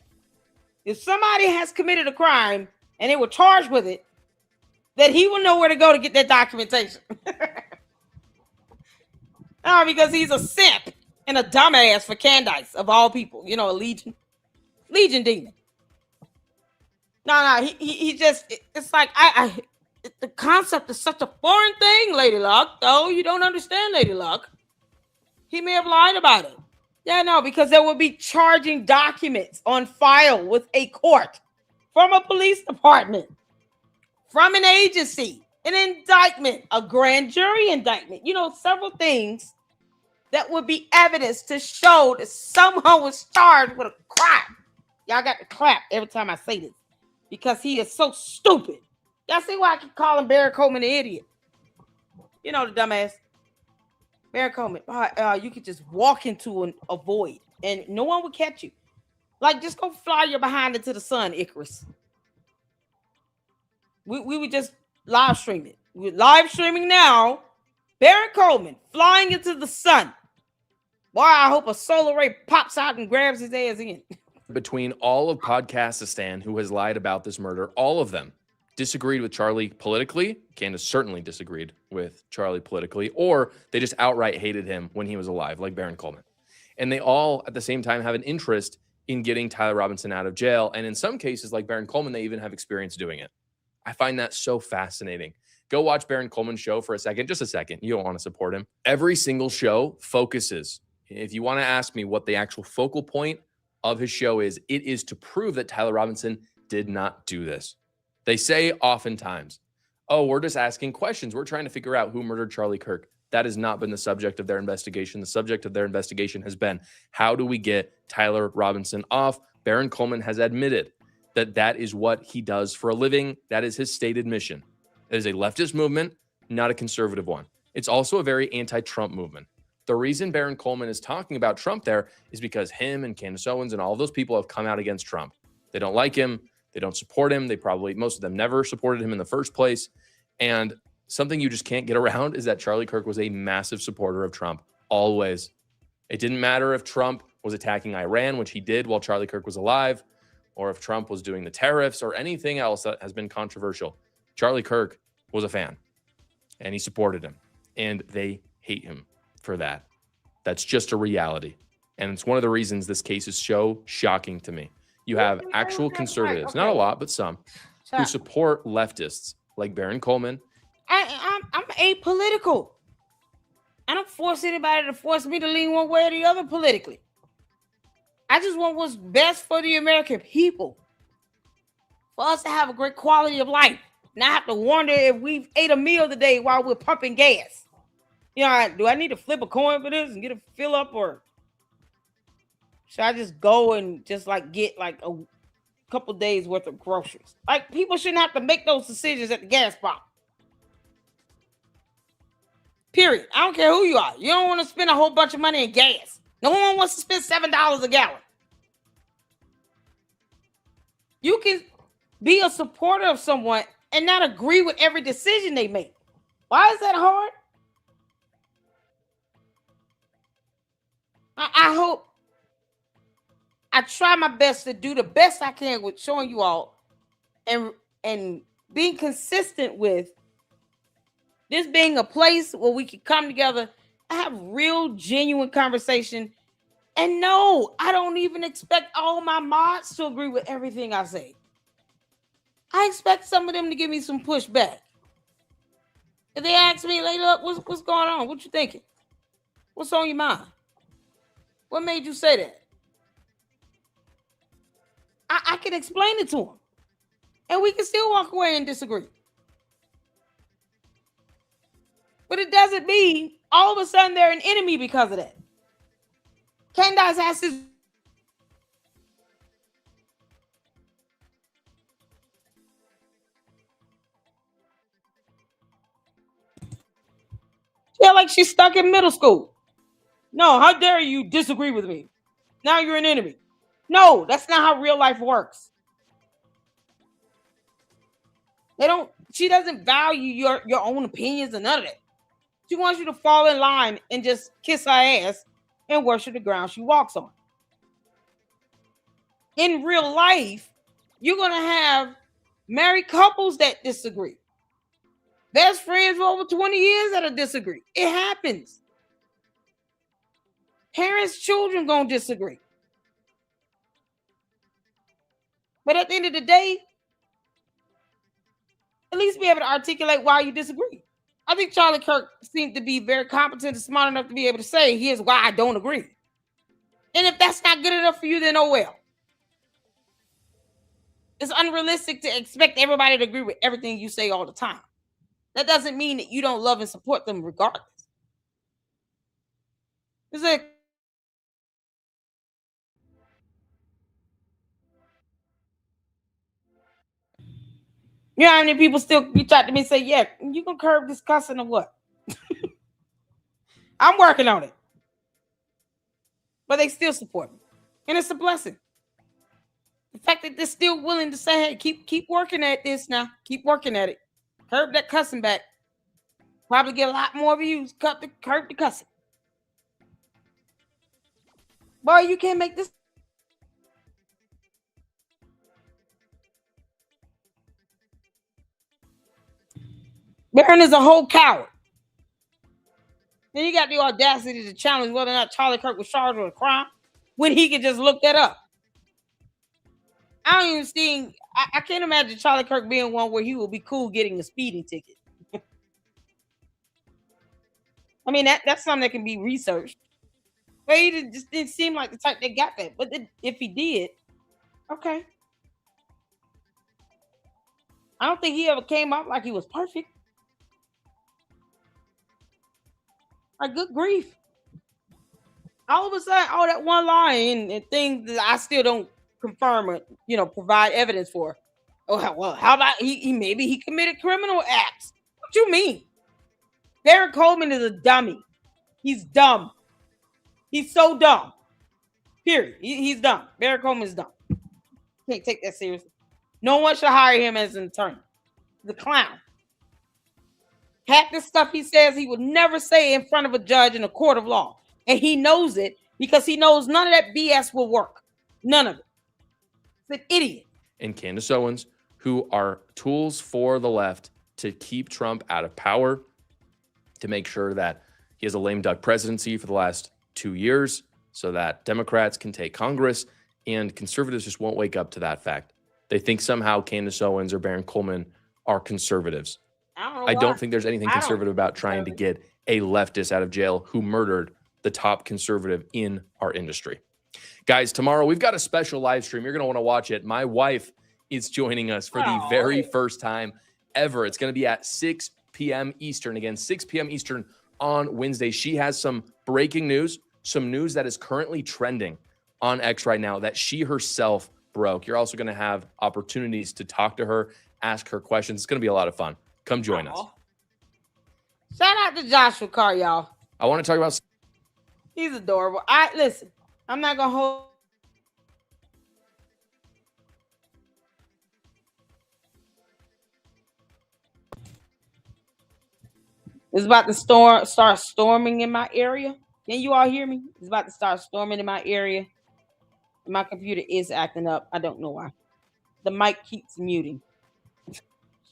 if somebody has committed a crime and they were charged with it, that he will know where to go to get that documentation. No, because he's a simp and a dumbass for Candace, of all people. A legion demon. No, he just, it's like, the concept is such a foreign thing, Lady Luck. Oh, you don't understand, Lady Luck. He may have lied about it. Yeah, no, because there will be charging documents on file with a court, from a police department, from an agency, an indictment, a grand jury indictment, several things that would be evidence to show that someone was charged with a crime. Y'all got to clap every time I say this because he is so stupid. Y'all see why I keep calling Barry Coleman an idiot? You know the dumbass. Barry Coleman, you could just walk into a void and no one would catch you. Like, just go fly your behind into the sun, Icarus. We would just live stream it. We're live streaming now. Barry Coleman flying into the sun. Boy, I hope a solar ray pops out and grabs his ass in. Between all of Podcastistan who has lied about this murder, all of them disagreed with Charlie politically. Candace certainly disagreed with Charlie politically, or they just outright hated him when he was alive, like Baron Coleman. And they all, at the same time, have an interest in getting Tyler Robinson out of jail. And in some cases, like Baron Coleman, they even have experience doing it. I find that so fascinating. Go watch Baron Coleman's show for a second, just a second. You don't want to support him. Every single show focuses. If you want to ask me what the actual focal point of his show is, it is to prove that Tyler Robinson did not do this. They say oftentimes, oh, we're just asking questions. We're trying to figure out who murdered Charlie Kirk. That has not been the subject of their investigation. The subject of their investigation has been, how do we get Tyler Robinson off? Baron Coleman has admitted that that is what he does for a living. That is his stated mission. It is a leftist movement, not a conservative one. It's also a very anti-Trump movement. The reason Baron Coleman is talking about Trump there is because him and Candace Owens and all of those people have come out against Trump. They don't like him. They don't support him. They probably, most of them never supported him in the first place. And something you just can't get around is that Charlie Kirk was a massive supporter of Trump, always. It didn't matter if Trump was attacking Iran, which he did while Charlie Kirk was alive, or if Trump was doing the tariffs or anything else that has been controversial. Charlie Kirk was a fan, and he supported him, and they hate him for that. That's just a reality. And it's one of the reasons this case is so shocking to me. You have actual conservatives, not a lot, but some, who support leftists like Baron Coleman. I'm apolitical. I don't force anybody to force me to lean one way or the other politically. I just want what's best for the American people. For us to have a great quality of life. Not have to wonder if we've ate a meal today while we're pumping gas. You know, do I need to flip a coin for this and get a fill up, or should I just go and just like get like a couple days worth of groceries? Like, people shouldn't have to make those decisions at the gas pump. Period. I don't care who you are. You don't want to spend a whole bunch of money in gas. No one wants to spend $7 a gallon. You can be a supporter of someone and not agree with every decision they make. Why is that hard? I hope I try my best to do the best I can with showing you all and being consistent with this being a place where we can come together, have real, genuine conversation. And no, I don't even expect all my mods to agree with everything I say. I expect some of them to give me some pushback. If they ask me, like, look, what's going on? What you thinking? What's on your mind? What made you say that? I can explain it to them. And we can still walk away and disagree. But it doesn't mean all of a sudden they're an enemy because of that. Candace has his feel like she's stuck in middle school. No, how dare you disagree with me? Now you're an enemy. No, that's not how real life works. She doesn't value your own opinions and none of that. She wants you to fall in line and just kiss her ass and worship the ground she walks on. In real life, you're going to have married couples that disagree. Best friends for over 20 years that'll disagree. It happens. Parents, children gonna disagree. But at the end of the day, at least be able to articulate why you disagree. I think Charlie Kirk seemed to be very competent and smart enough to be able to say, here's why I don't agree. And if that's not good enough for you, then oh well. It's unrealistic to expect everybody to agree with everything you say all the time. That doesn't mean that you don't love and support them regardless. It's like You know how many people still reach out to me and say, yeah, you gonna curb this cussing or what? I'm working on it. But they still support me. And it's a blessing. The fact that they're still willing to say, hey, keep working at this now. Keep working at it. Curb that cussing back. Probably get a lot more views. Curb the cussing. Boy, you can't make this. Barron is a whole coward. Then you got the audacity to challenge whether or not Charlie Kirk was charged with a crime when he could just look that up. I don't even see. I can't imagine Charlie Kirk being one where he will be cool getting a speeding ticket. I mean, that's something that can be researched. But he just didn't seem like the type that got that. But if he did, okay. I don't think he ever came out like he was perfect. Like, good grief. All of a sudden, all that one line and things that I still don't confirm or, provide evidence for. Oh, well, how about he maybe he committed criminal acts? What you mean? Barron Coleman is a dummy. He's dumb. He's so dumb. Period. He's dumb. Barron Coleman is dumb. Can't take that seriously. No one should hire him as an attorney. The clown. Half the stuff he says he would never say in front of a judge in a court of law. And he knows it because he knows none of that BS will work. None of it. It's an idiot. And Candace Owens, who are tools for the left to keep Trump out of power, to make sure that he has a lame duck presidency for the last 2 years so that Democrats can take Congress, and conservatives just won't wake up to that fact. They think somehow Candace Owens or Barron Coleman are conservatives. I don't think there's anything conservative about trying to get a leftist out of jail who murdered the top conservative in our industry. Guys, tomorrow we've got a special live stream. You're going to want to watch it. My wife is joining us for the very first time ever. It's going to be at 6 p.m. Eastern. Again, 6 p.m. Eastern on Wednesday. She has some breaking news, some news that is currently trending on X right now that she herself broke. You're also going to have opportunities to talk to her, ask her questions. It's going to be a lot of fun. Come join us. Shout out to Joshua Carr, y'all. I want to talk about. He's adorable. Listen. I'm not gonna hold. It's about to start storming in my area. Can you all hear me? It's about to start storming in my area. My computer is acting up. I don't know why. The mic keeps muting.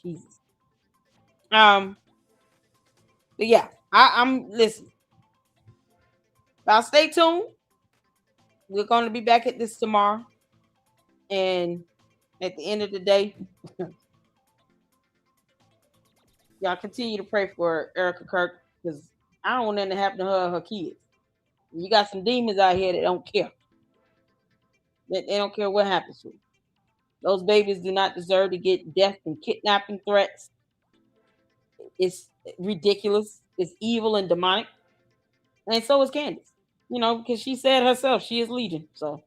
Jesus. But yeah, I'm listening. Now stay tuned. We're going to be back at this tomorrow. And at the end of the day, y'all continue to pray for Erica Kirk because I don't want nothing to happen to her or her kids. You got some demons out here that don't care. They don't care what happens to them. Those babies do not deserve to get death and kidnapping threats. It's ridiculous. It's evil and demonic. And so is Candace. Because she said herself she is Legion. So,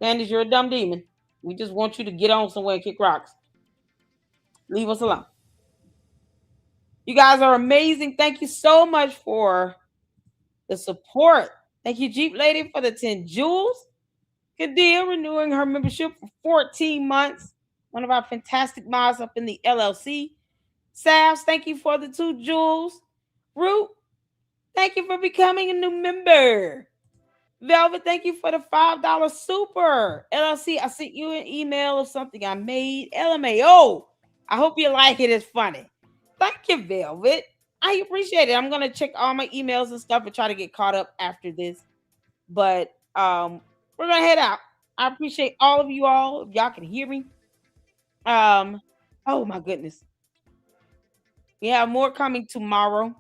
Candace, you're a dumb demon. We just want you to get on somewhere and kick rocks. Leave us alone. You guys are amazing. Thank you so much for the support. Thank you, Jeep Lady, for the 10 jewels. Kadia renewing her membership for 14 months. One of our fantastic mods up in the LLC. Savs, thank you for the 2 jewels. Root, thank you for becoming a new member. Velvet, thank you for the $5 super. LLC, I sent you an email of something I made. LMAO, I hope you like it. It's funny. Thank you, Velvet. I appreciate it. I'm going to check all my emails and stuff and try to get caught up after this. But we're going to head out. I appreciate all of you all. If y'all can hear me. Oh, my goodness. We have more coming tomorrow.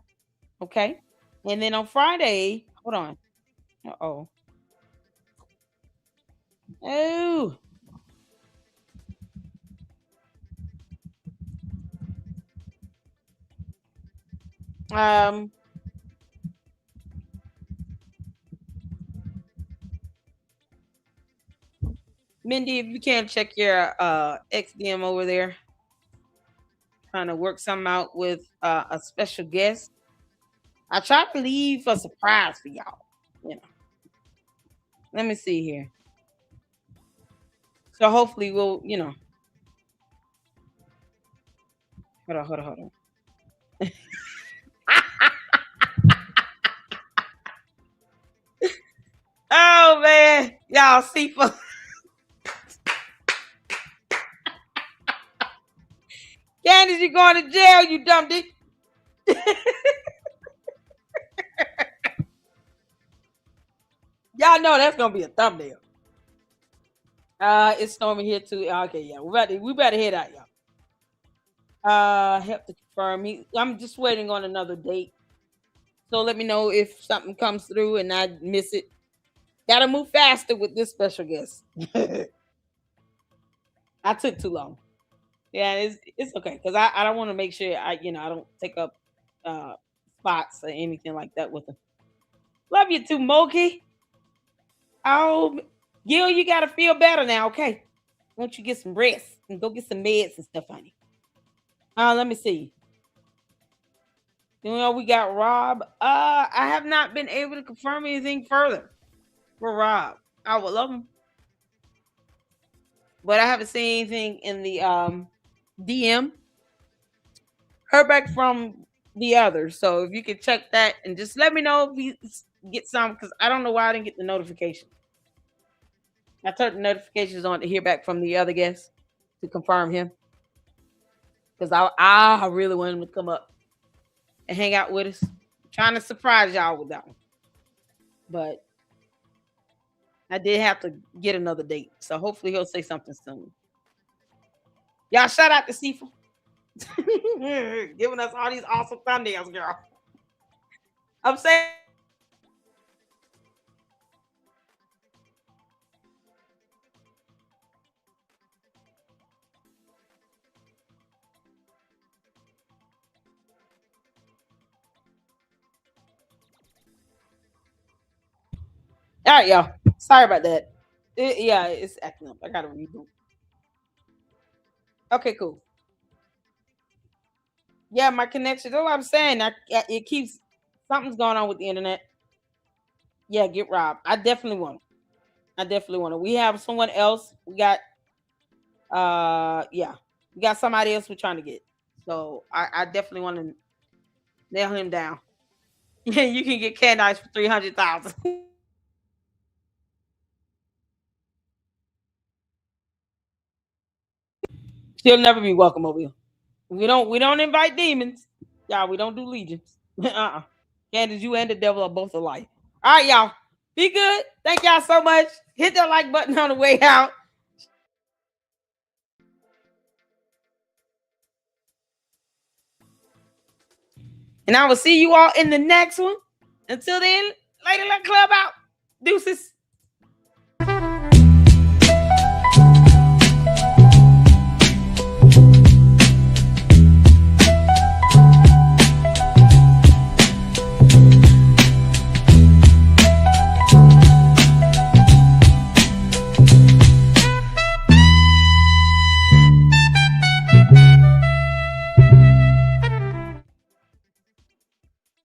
Okay. And then on Friday, hold on. Oh. Mindy, if you can check your XDM over there. trying to work something out with a special guest. I tried to leave a surprise for y'all. You know. Let me see here. So hopefully we'll, you know. Hold on. Oh man, y'all see for Candace, you going to jail, you dumb dick. Y'all know that's gonna be a thumbnail. It's storming here too. Okay, yeah, we better head out, y'all. Help to confirm. I'm just waiting on another date. So let me know if something comes through and I miss it. Gotta move faster with this special guest. I took too long. Yeah, it's okay because I don't want to make sure I don't take up spots or anything like that with them. Love you too, Moki. Oh, Gil, you gotta feel better now, okay? Won't you get some rest and go get some meds and stuff, honey? Let me see. You know, we got Rob. I have not been able to confirm anything further for Rob. I would love him, but I haven't seen anything in the DM. Heard back from the others, so if you could check that and just let me know if you get some, because I don't know why I didn't get the notification. I turned the notifications on to hear back from the other guests to confirm him, because I really want him to come up and hang out with us. I'm trying to surprise y'all with that one, but I did have to get another date, so hopefully he'll say something soon. Y'all shout out to Sifa. Giving us all these awesome thumbnails, girl. I'm saying all right, y'all. Sorry about that. It's acting up. I gotta reboot. Okay, cool. Yeah, my connection. That's what I'm saying. It keeps something's going on with the internet. Yeah, get Rob. I definitely want it. We have someone else. We got we got somebody else we're trying to get. So I definitely want to nail him down. Yeah, you can get Candace for 300,000. She'll never be welcome over here. We don't invite demons. Y'all, we don't do legions. Candace, you and the devil are both alike. All right, y'all. Be good. Thank y'all so much. Hit that like button on the way out. And I will see you all in the next one. Until then, Lady Luck Club out. Deuces.